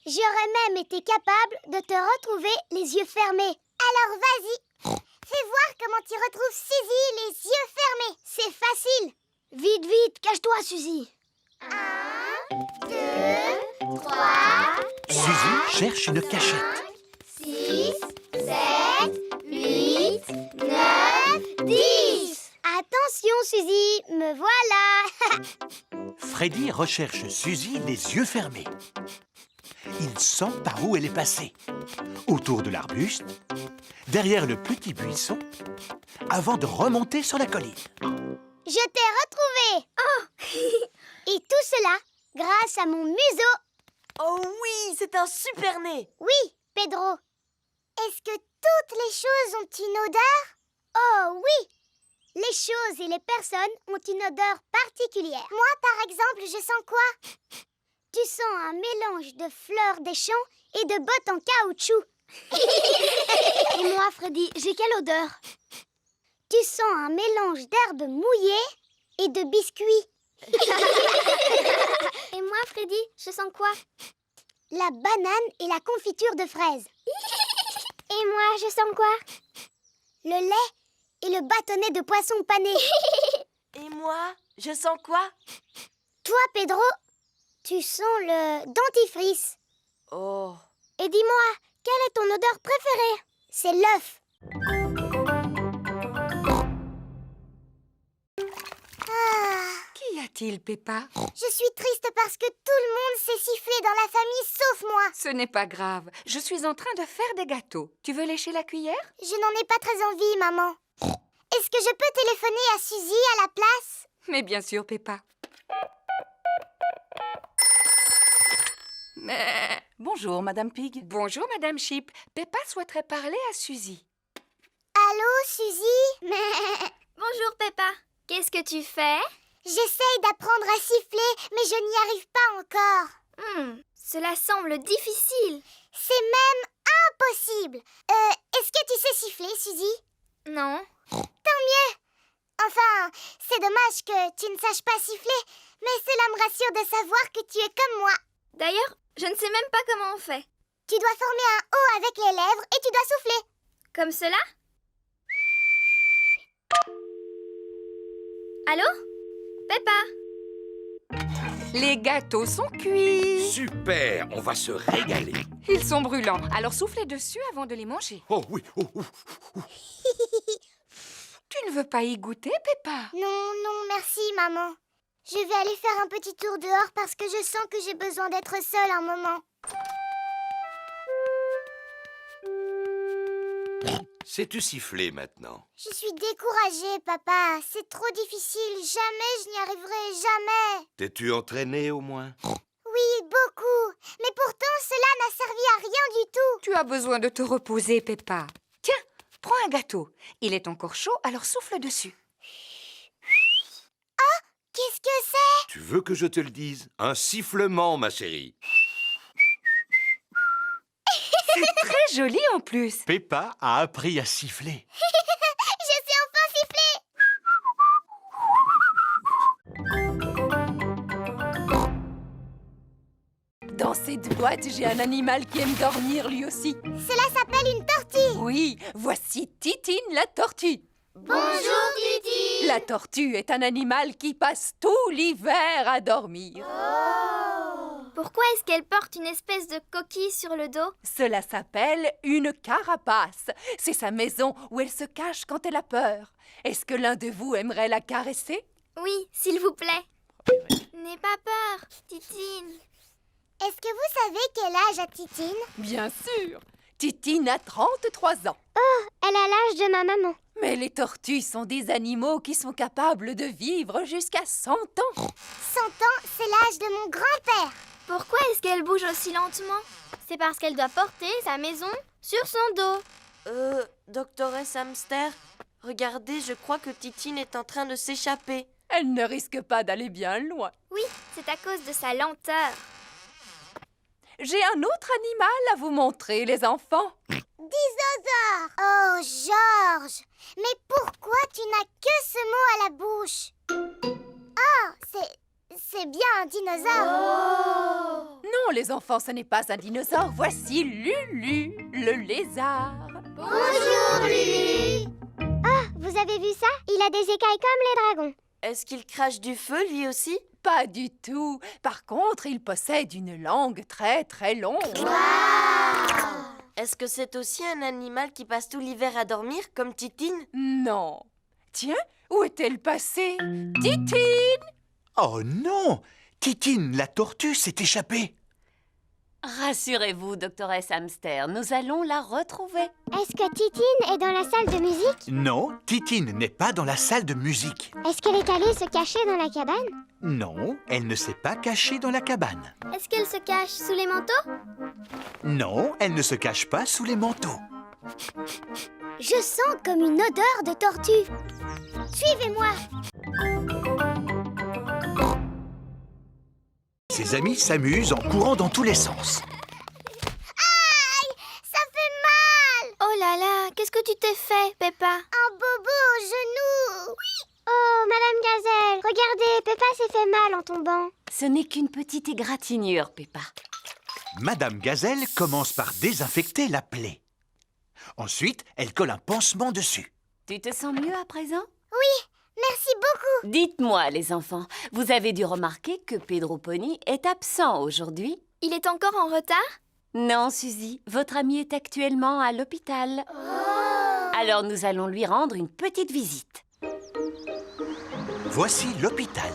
J'aurais même été capable de te retrouver les yeux fermés. Alors vas-y, fais voir comment tu retrouves Suzy les yeux fermés. C'est facile. Vite, vite, cache-toi, Suzy. 1, 2, 3, Suzy cherche une cachette. 6, 7, 8, 9, 10. Attention, Suzy, me voilà. Freddy recherche Suzy les yeux fermés. Il sent par où elle est passée. Autour de l'arbuste, derrière le petit buisson, avant de remonter sur la colline. Je t'ai retrouvé. Oh. Et tout cela grâce à mon museau. Oh oui, c'est un super nez. Oui, Pedro. Est-ce que toutes les choses ont une odeur? Oh oui. Les choses et les personnes ont une odeur particulière. Moi, par exemple, je sens quoi? Tu sens un mélange de fleurs des champs et de bottes en caoutchouc. Et moi, Freddy, j'ai quelle odeur? Tu sens un mélange d'herbes mouillées et de biscuits. Et moi, Freddy, je sens quoi? La banane et la confiture de fraises. Et moi, je sens quoi? Le lait et le bâtonnet de poisson pané. Et moi, je sens quoi? Toi, Pedro, tu sens le dentifrice. Oh. Et dis-moi, quelle est ton odeur préférée? C'est l'œuf. Qu'y a-t-il, Peppa? Je suis triste parce que tout le monde s'est sifflé dans la famille sauf moi. Ce n'est pas grave. Je suis en train de faire des gâteaux. Tu veux lécher la cuillère? Je n'en ai pas très envie, maman. Est-ce que je peux téléphoner à Suzy à la place? Mais bien sûr, Peppa. Bonjour, Madame Pig. Bonjour, Madame Sheep. Peppa souhaiterait parler à Suzy. Allô, Suzy? Bonjour, Peppa. Qu'est-ce que tu fais? J'essaye d'apprendre à siffler, mais je n'y arrive pas encore. Cela semble difficile. C'est même impossible. Est-ce que tu sais siffler, Suzy? Non. Tant mieux. Enfin, c'est dommage que tu ne saches pas siffler, mais cela me rassure de savoir que tu es comme moi. D'ailleurs, je ne sais même pas comment on fait. Tu dois former un O avec les lèvres et tu dois souffler. Comme cela? Allô? Peppa? Les gâteaux sont cuits. Super, on va se régaler. Ils sont brûlants, alors soufflez dessus avant de les manger. Oh oui, oh. Tu ne veux pas y goûter, Peppa? Non, merci, maman. Je vais aller faire un petit tour dehors parce que je sens que j'ai besoin d'être seule un moment. Sais-tu siffler maintenant? Je suis découragée, papa. C'est trop difficile. Jamais je n'y arriverai, jamais. T'es-tu entraîné au moins? Oui, beaucoup. Mais pourtant, cela n'a servi à rien du tout. Tu as besoin de te reposer, Peppa. Tiens, prends un gâteau. Il est encore chaud, alors souffle dessus. Oh, qu'est-ce que c'est? Tu veux que je te le dise? Un sifflement, ma chérie. C'est très joli en plus. Peppa a appris à siffler. Je sais enfin siffler. Dans cette boîte, j'ai un animal qui aime dormir lui aussi. Cela s'appelle une tortue. Oui, voici Titine la tortue. Bonjour, Titi. La tortue est un animal qui passe tout l'hiver à dormir. Oh. Pourquoi est-ce qu'elle porte une espèce de coquille sur le dos? Cela s'appelle une carapace. C'est sa maison où elle se cache quand elle a peur. Est-ce que l'un de vous aimerait la caresser? Oui, s'il vous plaît. N'aie pas peur, Titine. Est-ce que vous savez quel âge a Titine? Bien sûr. Titine a 33 ans. Oh, elle a l'âge de ma maman. Mais les tortues sont des animaux qui sont capables de vivre jusqu'à 100 ans. 100 ans, c'est l'âge de mon grand-père. Pourquoi est-ce qu'elle bouge aussi lentement? C'est parce qu'elle doit porter sa maison sur son dos. Doctoresse Hamster, regardez, je crois que Titine est en train de s'échapper. Elle ne risque pas d'aller bien loin. Oui, c'est à cause de sa lenteur. J'ai un autre animal à vous montrer, les enfants. Dinosaure! Oh, Georges! Mais pourquoi tu n'as que ce mot à la bouche? Oh, c'est bien un dinosaure! Oh! Non, les enfants, ce n'est pas un dinosaure. Voici Lulu, le lézard. Bonjour, Lulu! Oh, vous avez vu ça? Il a des écailles comme les dragons. Est-ce qu'il crache du feu, lui aussi? Pas du tout. Par contre, il possède une langue très très longue. Wow! Est-ce que c'est aussi un animal qui passe tout l'hiver à dormir, comme Titine? Non. Tiens, où est-elle passée? Titine! Oh non! Titine, la tortue, s'est échappée. Rassurez-vous, doctoresse Hamster, nous allons la retrouver. Est-ce que Titine est dans la salle de musique? Non, Titine n'est pas dans la salle de musique. Est-ce qu'elle est allée se cacher dans la cabane? Non, elle ne s'est pas cachée dans la cabane. Est-ce qu'elle se cache sous les manteaux? Non, elle ne se cache pas sous les manteaux. Je sens comme une odeur de tortue. Suivez-moi. Ses amis s'amusent en courant dans tous les sens. Aïe! Ça fait mal! Oh là là, qu'est-ce que tu t'es fait, Peppa? Un bobo au genou! Oui! Oh, Madame Gazelle, regardez, Peppa s'est fait mal en tombant. Ce n'est qu'une petite égratignure, Peppa. Madame Gazelle commence par désinfecter la plaie. Ensuite, elle colle un pansement dessus. Tu te sens mieux à présent? Oui, merci beaucoup. Dites-moi, les enfants, vous avez dû remarquer que Pedro Pony est absent aujourd'hui? Il est encore en retard? Non, Suzy, votre ami est actuellement à l'hôpital. Alors nous allons lui rendre une petite visite. Voici l'hôpital.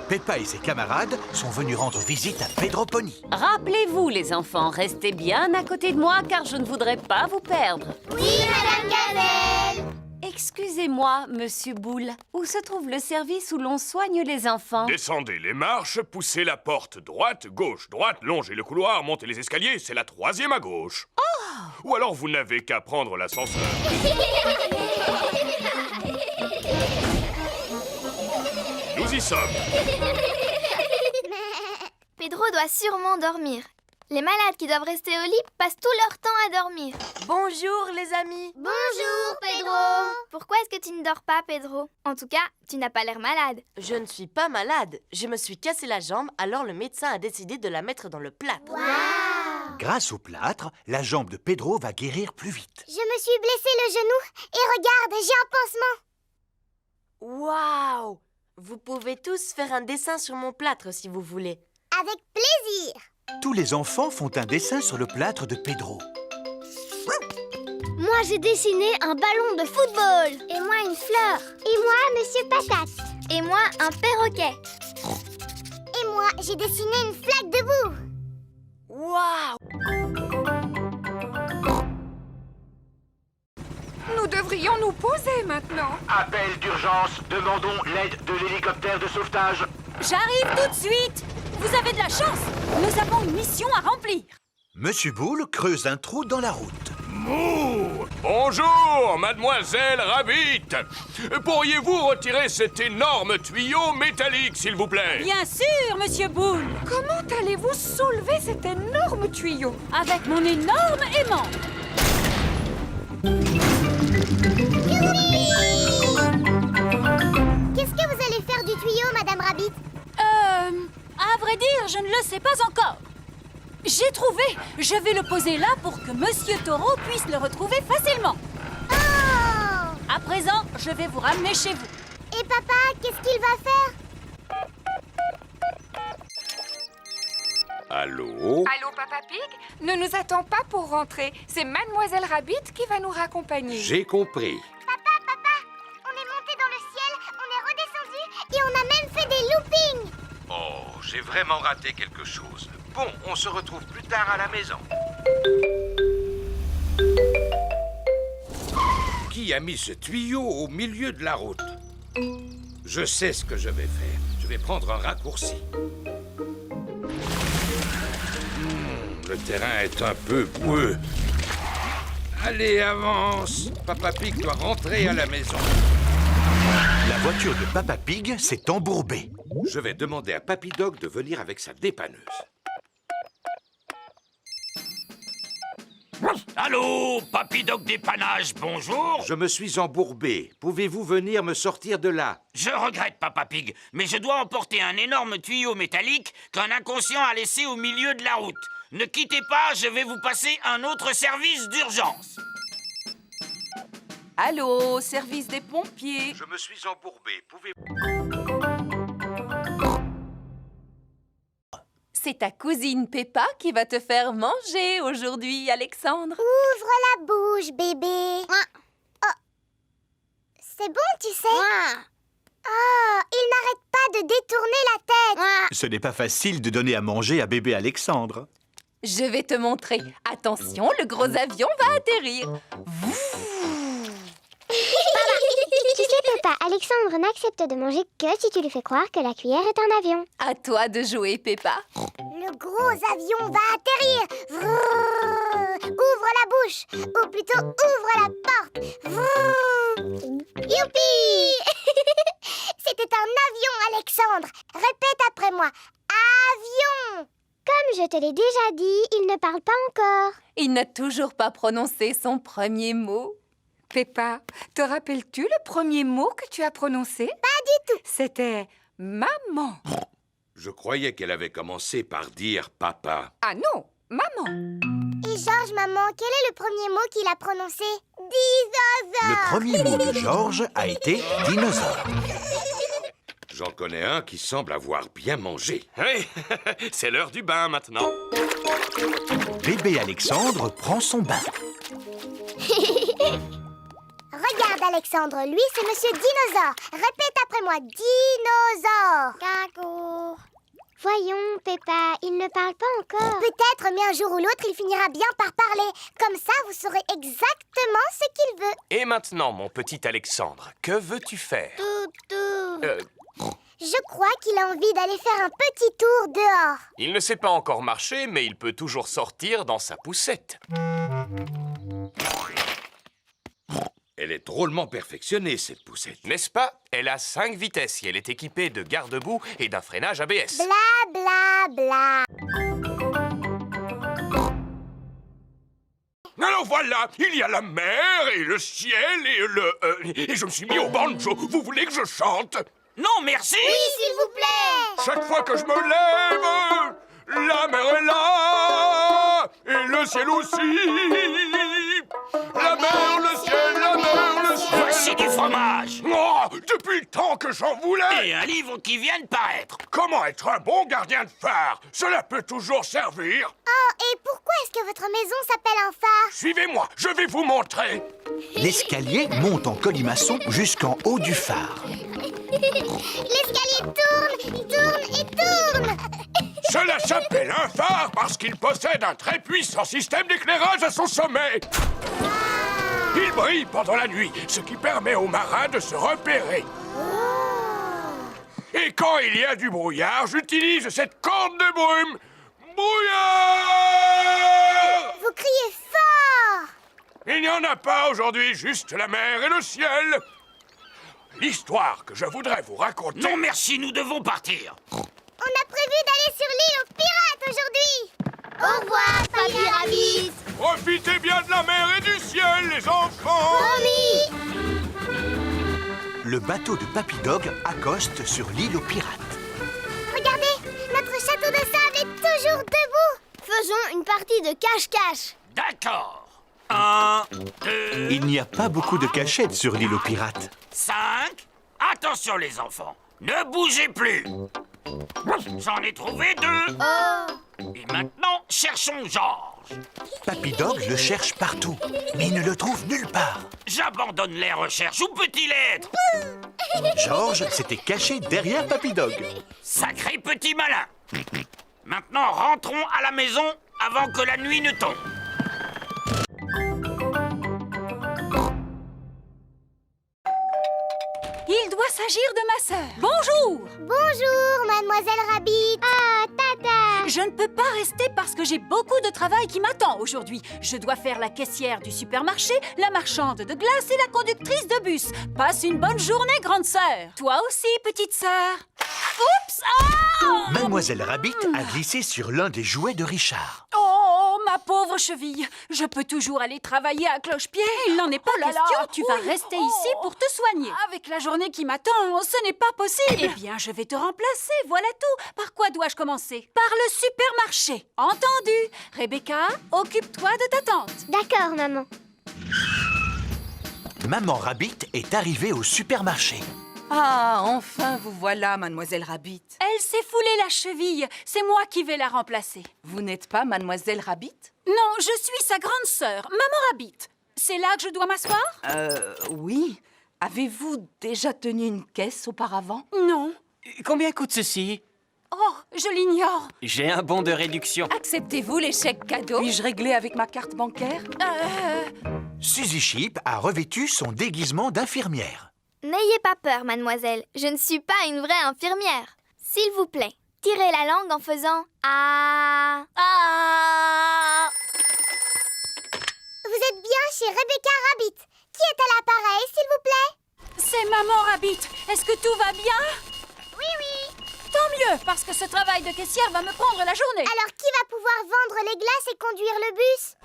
Peppa et ses camarades sont venus rendre visite à Pedro Pony. Rappelez-vous, les enfants, restez bien à côté de moi car je ne voudrais pas vous perdre. Oui, Madame Gazelle. Excusez-moi, Monsieur Boule, où se trouve le service où l'on soigne les enfants? Descendez les marches, poussez la porte droite, gauche, droite, longez le couloir, montez les escaliers, c'est la 3e à gauche. Oh! Ou alors vous n'avez qu'à prendre l'ascenseur. Nous y sommes. Pedro doit sûrement dormir. Les malades qui doivent rester au lit passent tout leur temps à dormir. Bonjour, les amis. Bonjour, Pedro. Pourquoi est-ce que tu ne dors pas, Pedro? En tout cas, tu n'as pas l'air malade. Je ne suis pas malade. Je me suis cassé la jambe, alors le médecin a décidé de la mettre dans le plâtre. Wow. Grâce au plâtre, la jambe de Pedro va guérir plus vite. Je me suis blessé le genou et regarde, j'ai un pansement. Waouh! Vous pouvez tous faire un dessin sur mon plâtre si vous voulez. Avec plaisir. Tous les enfants font un dessin sur le plâtre de Pedro. Moi, j'ai dessiné un ballon de football. Et moi, une fleur. Et moi, Monsieur Patate. Et moi, un perroquet. Et moi, j'ai dessiné une flaque de boue. Waouh! Nous devrions nous poser maintenant. Appel d'urgence, demandons l'aide de l'hélicoptère de sauvetage. J'arrive tout de suite. Vous avez de la chance. Nous avons une mission à remplir. Monsieur Boule creuse un trou dans la route. Mouh! Bonjour, mademoiselle Rabbit. Pourriez-vous retirer cet énorme tuyau métallique, s'il vous plaît? Bien sûr, Monsieur Boule. Comment allez-vous soulever cet énorme tuyau? Avec mon énorme aimant. Qu'est-ce que vous allez faire du tuyau, Madame Rabbit? À vrai dire, je ne le sais pas encore. J'ai trouvé. Je vais le poser là pour que Monsieur Taureau puisse le retrouver facilement. Oh! À présent, je vais vous ramener chez vous. Et papa, qu'est-ce qu'il va faire? Allô? Allô, Papa Pig? Ne nous attends pas pour rentrer. C'est Mademoiselle Rabbit qui va nous raccompagner. J'ai compris. Papa, on est monté dans le ciel, on est redescendu et on a même fait des loopings. Oh, j'ai vraiment raté quelque chose. Bon, on se retrouve plus tard à la maison. Qui a mis ce tuyau au milieu de la route? Je sais ce que je vais faire. Je vais prendre un raccourci. Le terrain est un peu boueux. Allez, avance. Papa Pig doit rentrer à la maison. La voiture de Papa Pig s'est embourbée. Je vais demander à Papy Dog de venir avec sa dépanneuse. Allô, Papy Dog dépannage, bonjour. Je me suis embourbé. Pouvez-vous venir me sortir de là? Je regrette, Papa Pig, mais je dois emporter un énorme tuyau métallique qu'un inconscient a laissé au milieu de la route. Ne quittez pas, je vais vous passer un autre service d'urgence. Allô, service des pompiers. Je me suis embourbé. Pouvez-vous... C'est ta cousine Peppa qui va te faire manger aujourd'hui, Alexandre. Ouvre la bouche, bébé. Oh. C'est bon, tu sais. Oh, il n'arrête pas de détourner la tête. Ce n'est pas facile de donner à manger à bébé Alexandre. Je vais te montrer. Attention, le gros avion va atterrir. Tu sais, Peppa, Alexandre n'accepte de manger que si tu lui fais croire que la cuillère est un avion. À toi de jouer, Peppa. Le gros avion va atterrir. Ouvre la bouche, ou plutôt ouvre la porte. Youpi! C'était un avion, Alexandre. Répète après moi. Avion! Comme je te l'ai déjà dit, il ne parle pas encore. Il n'a toujours pas prononcé son premier mot. Peppa, te rappelles-tu le premier mot que tu as prononcé? Pas du tout. C'était maman. Je croyais qu'elle avait commencé par dire papa. Ah non, maman. Et Georges, maman, quel est le premier mot qu'il a prononcé? Dinosaure. Le premier mot de Georges a été dinosaure. J'en connais un qui semble avoir bien mangé. Hey, c'est l'heure du bain maintenant. Bébé Alexandre prend son bain. Regarde, Alexandre, lui, c'est Monsieur Dinosaure. Répète après moi, dinosaure. Caco. Voyons, Peppa, il ne parle pas encore. Peut-être, mais un jour ou l'autre, il finira bien par parler. Comme ça, vous saurez exactement ce qu'il veut. Et maintenant, mon petit Alexandre, que veux-tu faire? Je crois qu'il a envie d'aller faire un petit tour dehors. Il ne sait pas encore marcher, mais il peut toujours sortir dans sa poussette. Elle est drôlement perfectionnée, cette poussette. N'est-ce pas? Elle a 5 vitesses et elle est équipée de garde-boue et d'un freinage ABS. Bla bla bla. Alors voilà, il y a la mer et le ciel et et je me suis mis au banjo. Vous voulez que je chante? Non, merci. Oui, s'il vous plaît. Chaque fois que je me lève, la mer est là et le ciel aussi. La mer, le ciel, la mer, le ciel. Voici du fromage. Oh, depuis le temps que j'en voulais. Et un livre qui vient de paraître. Comment être un bon gardien de phare? Cela peut toujours servir. Oh, et pourquoi est-ce que votre maison s'appelle un phare? Suivez-moi, je vais vous montrer. L'escalier monte en colimaçon jusqu'en haut du phare. L'escalier tourne et tourne. Cela s'appelle un phare parce qu'il possède un très puissant système d'éclairage à son sommet. Il brille pendant la nuit, ce qui permet aux marins de se repérer. Et quand il y a du brouillard, j'utilise cette corne de brume. Brouillard! Vous criez fort. Il n'y en a pas aujourd'hui, juste la mer et le ciel. L'histoire que je voudrais vous raconter... Non, merci, nous devons partir. On a prévu d'aller sur l'île aux pirates aujourd'hui. Au revoir, Papy Rabbit. Profitez bien de la mer et du ciel, les enfants. Promis. Le bateau de Papy Dog accoste sur l'île aux pirates. Regardez, notre château de sable est toujours debout. Faisons une partie de cache-cache. D'accord. 1, 2... Il n'y a pas beaucoup de cachettes sur l'île aux pirates. 5. Attention les enfants, ne bougez plus. J'en ai trouvé 2. Et maintenant, cherchons Georges. Papy Dog le cherche partout, mais il ne le trouve nulle part. J'abandonne les recherches. Où peut-il être? Georges s'était caché derrière Papy Dog. Sacré petit malin. Maintenant, rentrons à la maison avant que la nuit ne tombe. Il doit s'agir de ma sœur. Bonjour. Bonjour, mademoiselle Rabbit. Ah, tata. Je ne peux pas rester parce que j'ai beaucoup de travail qui m'attend aujourd'hui. Je dois faire la caissière du supermarché, la marchande de glace et la conductrice de bus. Passe une bonne journée, grande sœur. Toi aussi, petite sœur. Oups! Ah! Mademoiselle Rabbit a glissé sur l'un des jouets de Richard. Oh, ma pauvre cheville. Je peux toujours aller travailler à cloche-pied. Il n'en est pas question. Tu vas rester ici pour te soigner. Avec la journée qui m'attend, ce n'est pas possible. Eh bien, je vais te remplacer. Voilà tout. Par quoi dois-je commencer? Par le supermarché. Entendu. Rebecca, occupe-toi de ta tante. D'accord, maman. Maman Rabbit est arrivée au supermarché. Ah, enfin vous voilà, mademoiselle Rabbit. Elle s'est foulée la cheville. C'est moi qui vais la remplacer. Vous n'êtes pas mademoiselle Rabbit? Non, je suis sa grande sœur, Maman Rabbit. C'est là que je dois m'asseoir? Oui. Avez-vous déjà tenu une caisse auparavant? Non. Combien coûte ceci? Oh, je l'ignore. J'ai un bon de réduction. Acceptez-vous les chèques cadeaux? Puis-je régler avec ma carte bancaire? Suzy Sheep a revêtu son déguisement d'infirmière. N'ayez pas peur, mademoiselle. Je ne suis pas une vraie infirmière. S'il vous plaît, tirez la langue en faisant ah. Ah. Vous êtes bien chez Rebecca Rabbit. Qui est à l'appareil, s'il vous plaît? C'est Maman Rabbit. Est-ce que tout va bien? Oui, oui. Tant mieux, parce que ce travail de caissière va me prendre la journée. Alors, qui va pouvoir vendre les glaces et conduire le bus?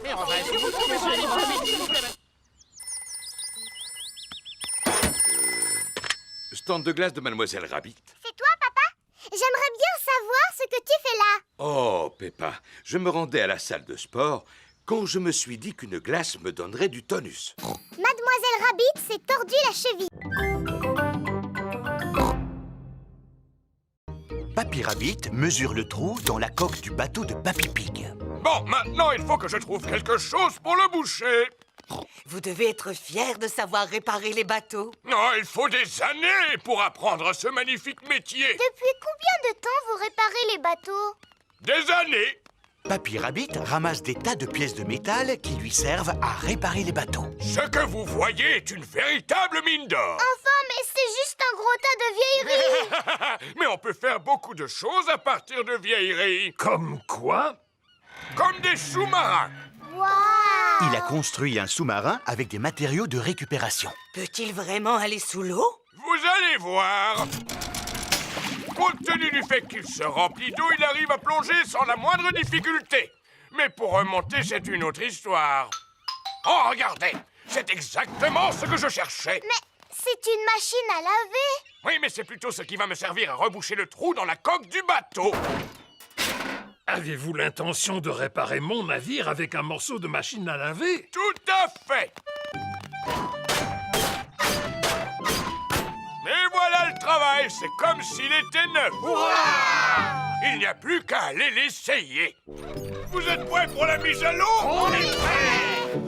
Stand de glace de mademoiselle Rabbit. C'est toi, papa? J'aimerais bien savoir ce que tu fais là. Oh, Peppa, je me rendais à la salle de sport quand je me suis dit qu'une glace me donnerait du tonus. Mademoiselle Rabbit s'est tordu la cheville. Papy Rabbit mesure le trou dans la coque du bateau de Papy Pig. Bon, maintenant, il faut que je trouve quelque chose pour le boucher. Vous devez être fier de savoir réparer les bateaux. Non, il faut des années pour apprendre ce magnifique métier. Depuis combien de temps vous réparez les bateaux? Des années. Papy Rabbit ramasse des tas de pièces de métal qui lui servent à réparer les bateaux. Ce que vous voyez est une véritable mine d'or. Enfin, mais c'est juste un gros tas de vieilleries. Mais on peut faire beaucoup de choses à partir de vieilleries. Comme quoi? Comme des sous-marins. Il a construit un sous-marin avec des matériaux de récupération. Peut-il vraiment aller sous l'eau? Vous allez voir. Compte tenu du fait qu'il se remplit d'eau, il arrive à plonger sans la moindre difficulté. Mais pour remonter, c'est une autre histoire. Oh, regardez, c'est exactement ce que je cherchais. Mais c'est une machine à laver. Oui, mais c'est plutôt ce qui va me servir à reboucher le trou dans la coque du bateau. Avez-vous l'intention de réparer mon navire avec un morceau de machine à laver? Tout à fait. Mais voilà le travail, c'est comme s'il était neuf. Il n'y a plus qu'à aller l'essayer. Vous êtes prêts pour la mise à l'eau? On est prêts.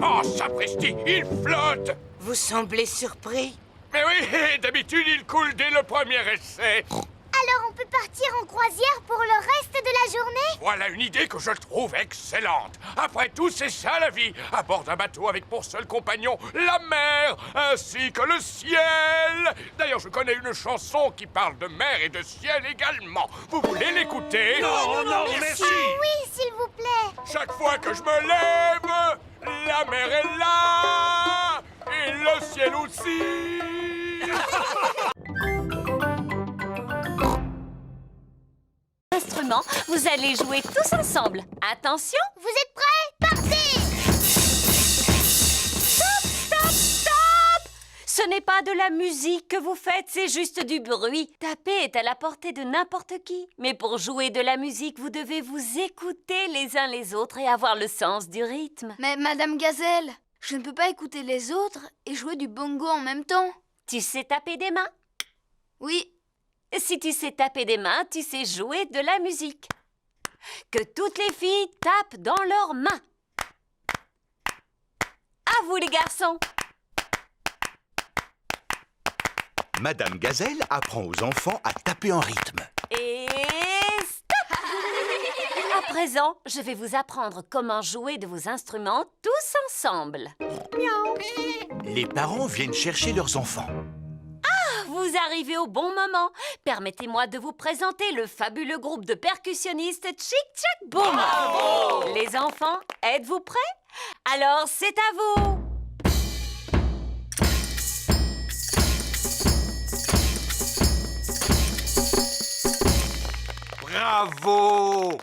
Oh, sapristi, il flotte. Vous semblez surpris. Mais oui, d'habitude, il coule dès le premier essai. Alors on peut partir en croisière pour le reste de la journée? Voilà une idée que je trouve excellente. Après tout, c'est ça la vie. À bord d'un bateau avec pour seul compagnon la mer, ainsi que le ciel. D'ailleurs, je connais une chanson qui parle de mer et de ciel également. Vous voulez l'écouter? Non, non, merci. Oui, s'il vous plaît. Chaque fois que je me lève, la mer est là et le ciel aussi. Instrument, vous allez jouer tous ensemble. Attention! Vous êtes prêts? Partez! Stop, stop, stop! Ce n'est pas de la musique que vous faites, c'est juste du bruit. Taper est à la portée de n'importe qui. Mais pour jouer de la musique, vous devez vous écouter les uns les autres et avoir le sens du rythme. Mais Madame Gazelle, je ne peux pas écouter les autres et jouer du bongo en même temps. Tu sais taper des mains? Oui. Si tu sais taper des mains, tu sais jouer de la musique. Que toutes les filles tapent dans leurs mains. À vous les garçons. Madame Gazelle apprend aux enfants à taper en rythme. Et stop! À présent, je vais vous apprendre comment jouer de vos instruments tous ensemble. Miaou. Les parents viennent chercher leurs enfants. Vous arrivez au bon moment. Permettez-moi de vous présenter le fabuleux groupe de percussionnistes Chic Chac Boom. Bravo! Les enfants, êtes-vous prêts? Alors, c'est à vous. Bravo!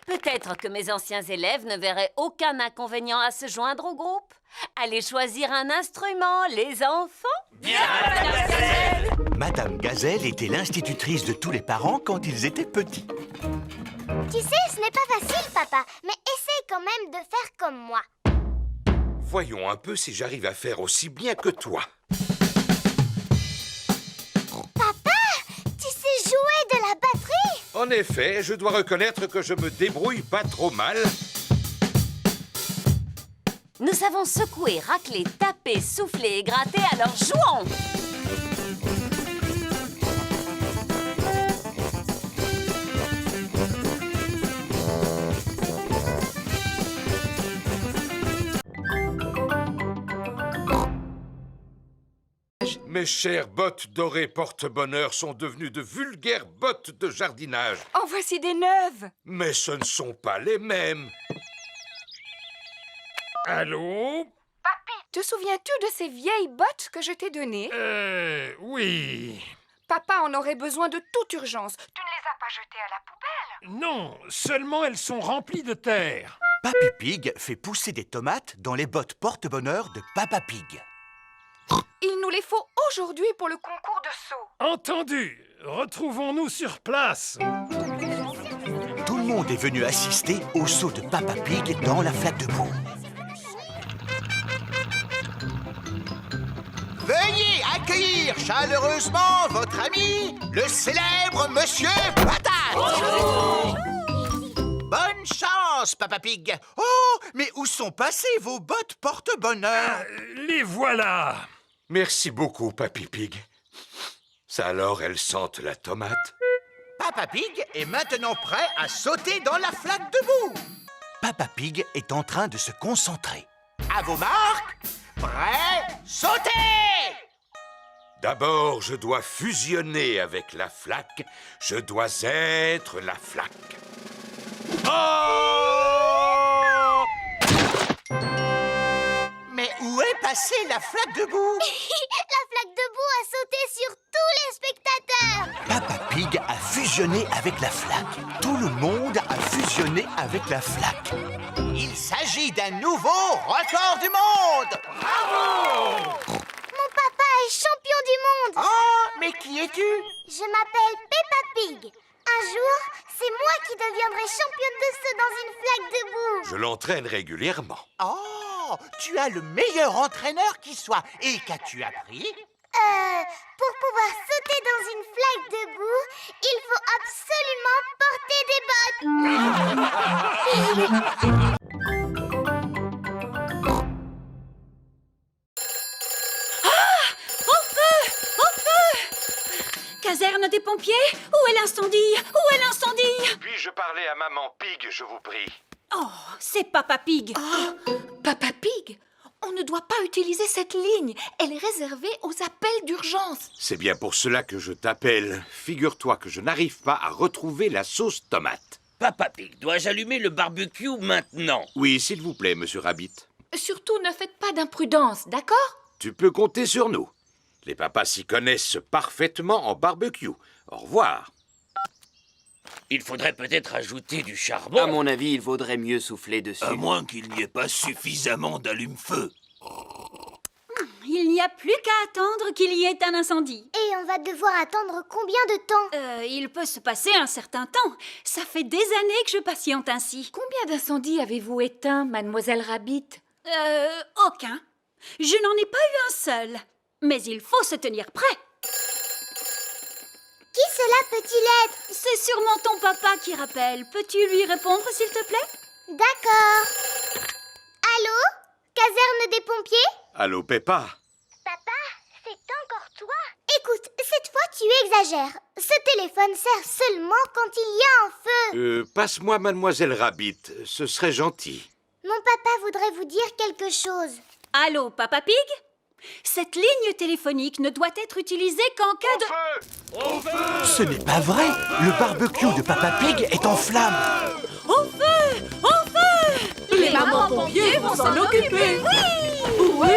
Peut-être que mes anciens élèves ne verraient aucun inconvénient à se joindre au groupe. Allez choisir un instrument, les enfants. Bien, Madame Gazelle! Madame Gazelle était l'institutrice de tous les parents quand ils étaient petits. Tu sais, ce n'est pas facile, papa, mais essaye quand même de faire comme moi. Voyons un peu si j'arrive à faire aussi bien que toi. Papa, tu sais jouer de la batterie? En effet, je dois reconnaître que je me débrouille pas trop mal. Nous savons secouer, racler, taper, souffler et gratter, alors jouons! Mes chères bottes dorées porte-bonheur sont devenues de vulgaires bottes de jardinage. En voici des neuves. Mais ce ne sont pas les mêmes. Allô? Te souviens-tu de ces vieilles bottes que je t'ai données? Oui. Papa en aurait besoin de toute urgence. Tu ne les as pas jetées à la poubelle? Non, seulement elles sont remplies de terre. Papy Pig fait pousser des tomates dans les bottes porte-bonheur de Papa Pig. Il nous les faut aujourd'hui pour le concours de saut. Entendu. Retrouvons-nous sur place. Tout le monde est venu assister au saut de Papa Pig dans la flaque de boue. Veuillez accueillir chaleureusement votre ami, le célèbre Monsieur Patate. Bonjour. Bonne chance, Papa Pig. Oh, mais où sont passées vos bottes porte-bonheur? Les voilà. Merci beaucoup, Papy Pig. Ça alors, elles sentent la tomate? Papa Pig est maintenant prêt à sauter dans la flaque de boue. Papa Pig est en train de se concentrer. À vos marques, prêt, sautez! D'abord, je dois fusionner avec la flaque. Je dois être la flaque. Oh! Mais où est passée la flaque de boue? La flaque de boue a sauté sur tous les spectateurs. Papa Pig a fusionné avec la flaque. Tout le monde a fusionné avec la flaque. Il s'agit d'un nouveau record du monde. Bravo! Mon papa est champion du monde. Oh, mais qui es-tu? Je m'appelle Peppa Pig. Un jour, c'est moi qui deviendrai championne de saut dans une flaque de boue. Je l'entraîne régulièrement. Oh, tu as le meilleur entraîneur qui soit. Et qu'as-tu appris? Pour pouvoir sauter dans une flaque de boue, il faut absolument porter des bottes. Caserne des pompiers? Où est l'incendie? Où est l'incendie? Puis-je parler à Maman Pig, je vous prie? Oh, c'est Papa Pig. Oh, Papa Pig? On ne doit pas utiliser cette ligne. Elle est réservée aux appels d'urgence. C'est bien pour cela que je t'appelle. Figure-toi que je n'arrive pas à retrouver la sauce tomate. Papa Pig, dois-je allumer le barbecue maintenant? Oui, s'il vous plaît, Monsieur Rabbit. Surtout, ne faites pas d'imprudence, d'accord? Tu peux compter sur nous. Les papas s'y connaissent parfaitement en barbecue. Au revoir. Il faudrait peut-être ajouter du charbon. À mon avis, il vaudrait mieux souffler dessus. À moins qu'il n'y ait pas suffisamment d'allume-feu. Il n'y a plus qu'à attendre qu'il y ait un incendie. Et on va devoir attendre combien de temps? Il peut se passer un certain temps. Ça fait des années que je patiente ainsi. Combien d'incendies avez-vous éteints, Mademoiselle Rabbit? Aucun. Je n'en ai pas eu un seul. Mais il faut se tenir prêt. Qui cela peut-il être? C'est sûrement ton papa qui rappelle. Peux-tu lui répondre, s'il te plaît? D'accord. Allô? Caserne des pompiers? Allô, Peppa? Papa, c'est encore toi? Écoute, cette fois tu exagères. Ce téléphone sert seulement quand il y a un feu. Passe-moi Mademoiselle Rabbit, ce serait gentil. Mon papa voudrait vous dire quelque chose. Allô, Papa Pig? Cette ligne téléphonique ne doit être utilisée qu'en cas de... Ce n'est pas vrai. Le barbecue de Papa Pig est en flammes. Au feu! Au feu! Les mamans pompiers vont s'en occuper. Oui!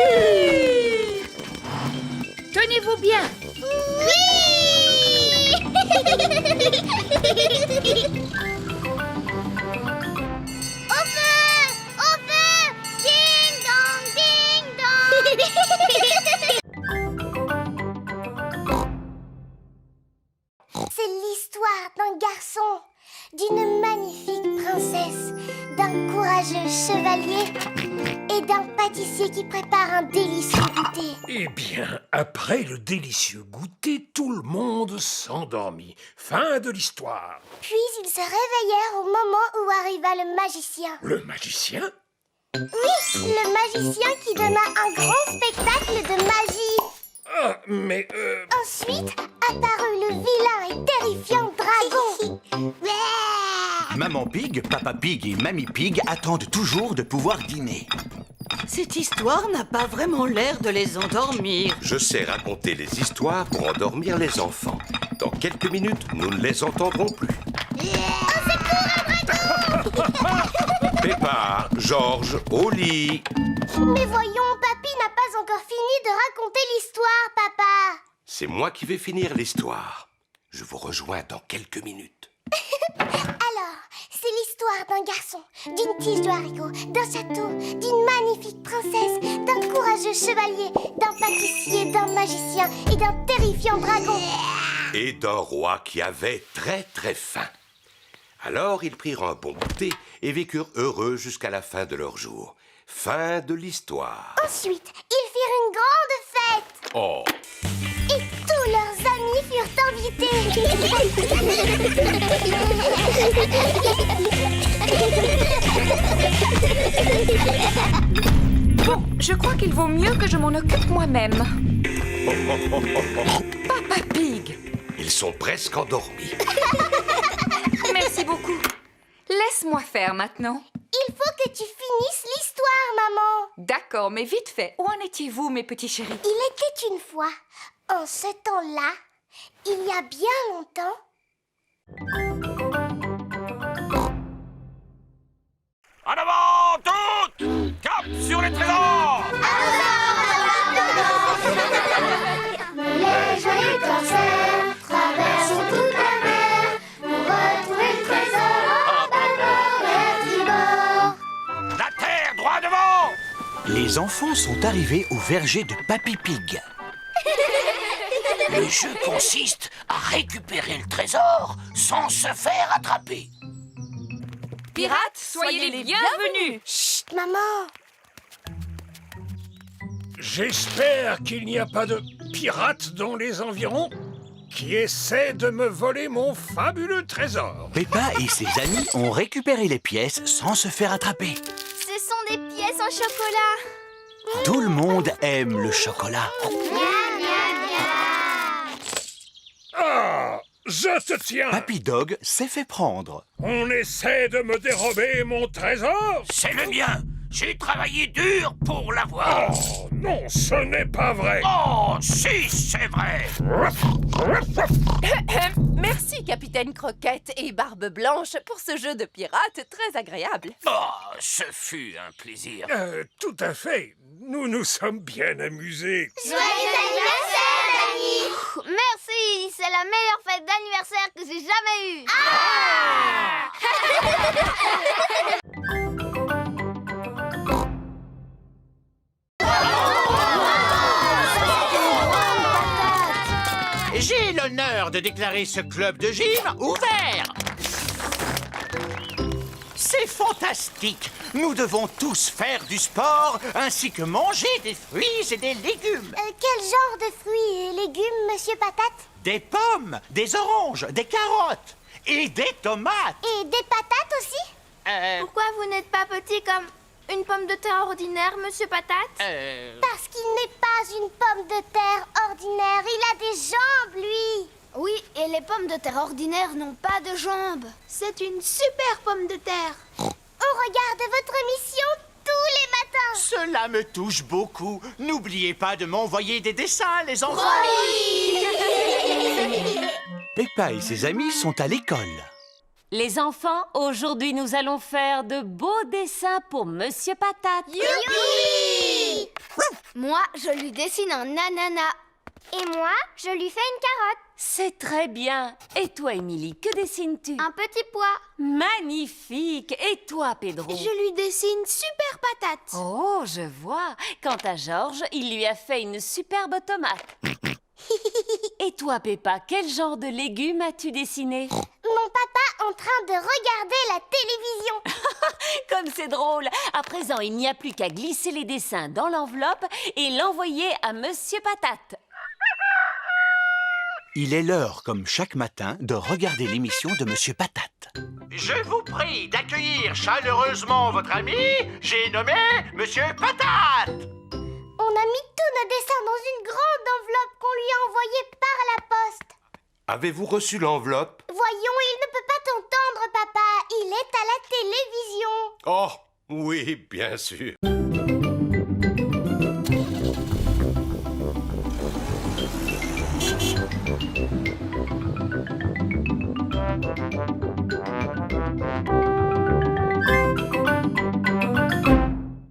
Tenez-vous bien. Oui! Au feu! Au feu! Ding dong, ding dong! C'est l'histoire d'un garçon, d'une magnifique princesse, d'un courageux chevalier et d'un pâtissier qui prépare un délicieux goûter. Eh bien, après le délicieux goûter, tout le monde s'endormit. Fin de l'histoire. Puis ils se réveillèrent au moment où arriva le magicien. Le magicien? Oui, le magicien qui donna un grand spectacle de magie. Ah, mais Ensuite apparut le vilain et terrifiant dragon. Maman Pig, Papa Pig et Mamie Pig attendent toujours de pouvoir dîner. Cette histoire n'a pas vraiment l'air de les endormir. Je sais raconter les histoires pour endormir les enfants. Dans quelques minutes, nous ne les entendrons plus. Peppa, Georges, au lit. Mais voyons, Papy n'a pas encore fini de raconter l'histoire, papa. C'est moi qui vais finir l'histoire. Je vous rejoins dans quelques minutes. Alors, c'est l'histoire d'un garçon, d'une tige de haricot, d'un château, d'une magnifique princesse, d'un courageux chevalier, d'un pâtissier, d'un magicien et d'un terrifiant dragon. Et d'un roi qui avait très très faim. Alors ils prirent un bon goûter et vécurent heureux jusqu'à la fin de leur jour. Fin de l'histoire. Ensuite, ils firent une grande fête. Oh, Et tous leurs amis furent invités. Bon, je crois qu'il vaut mieux que je m'en occupe moi-même. Papa Pig! ils sont presque endormis. Merci beaucoup. Laisse-moi faire maintenant. Il faut que tu finisses l'histoire, maman. D'accord, mais vite fait. Où en étiez-vous, mes petits chéris? Il était une fois, en ce temps-là, il y a bien longtemps. En avant, toutes! Cap sur les trésors! Les joyeux corsaires traversent toute la mer pour retrouver le trésor en bâbord et tribord. La terre, droit devant! Les enfants sont arrivés au verger de Papy Pig. Le jeu consiste à récupérer le trésor sans se faire attraper. Pirates, soyez les bienvenus! Chut, maman. j'espère qu'il n'y a pas de pirates dans les environs qui essaient de me voler mon fabuleux trésor. Peppa et ses amis ont récupéré les pièces sans se faire attraper. Ce sont des pièces en chocolat. Tout le monde aime le chocolat. Ah, je te tiens! Papy Dog s'est fait prendre. On essaie de me dérober mon trésor? C'est le mien. J'ai travaillé dur pour l'avoir. Oh, non, ce n'est pas vrai. Oh, si, c'est vrai. Merci, Capitaine Croquette et Barbe Blanche, pour ce jeu de pirates très agréable. Oh, ce fut un plaisir. Tout à fait. Nous nous sommes bien amusés. Joyeux anniversaire, Dani! Merci, c'est la meilleure fête d'anniversaire que j'ai jamais eue. J'ai l'honneur de déclarer ce club de gym ouvert. C'est fantastique. Nous devons tous faire du sport, ainsi que manger des fruits et des légumes. Quel genre de fruits et légumes, Monsieur Patate? Des pommes, des oranges, des carottes et des tomates. Et des patates aussi? Pourquoi vous n'êtes pas petit comme une pomme de terre ordinaire, Monsieur Patate? Parce qu'il n'est pas une pomme de terre ordinaire. Il a des jambes, lui. Oui, et les pommes de terre ordinaires n'ont pas de jambes. C'est une super pomme de terre. On regarde votre émission tous les matins. Cela me touche beaucoup. N'oubliez pas de m'envoyer des dessins, les enfants. Peppa et ses amis sont à l'école. Les enfants, aujourd'hui nous allons faire de beaux dessins pour Monsieur Patate. Youpi! Moi, je lui dessine un ananas. Et moi, je lui fais une carotte. C'est très bien. Et toi, Émilie, que dessines-tu? Un petit pois. Magnifique. Et toi, Pedro? Je lui dessine super patate. Oh, je vois. Quant à Georges, il lui a fait une superbe tomate. Et toi, Peppa, quel genre de légumes as-tu dessiné? Mon papa en train de regarder la télévision. Comme c'est drôle. À présent, il n'y a plus qu'à glisser les dessins dans l'enveloppe et l'envoyer à Monsieur Patate. Il est l'heure, comme chaque matin, de regarder l'émission de Monsieur Patate. Je vous prie d'accueillir chaleureusement votre ami. J'ai nommé Monsieur Patate. On a mis tous nos dessins dans une grande enveloppe qu'on lui a envoyée par la poste. Avez-vous reçu l'enveloppe? Voyons, il ne peut pas t'entendre, papa. Il est à la télévision. Oh, oui, bien sûr.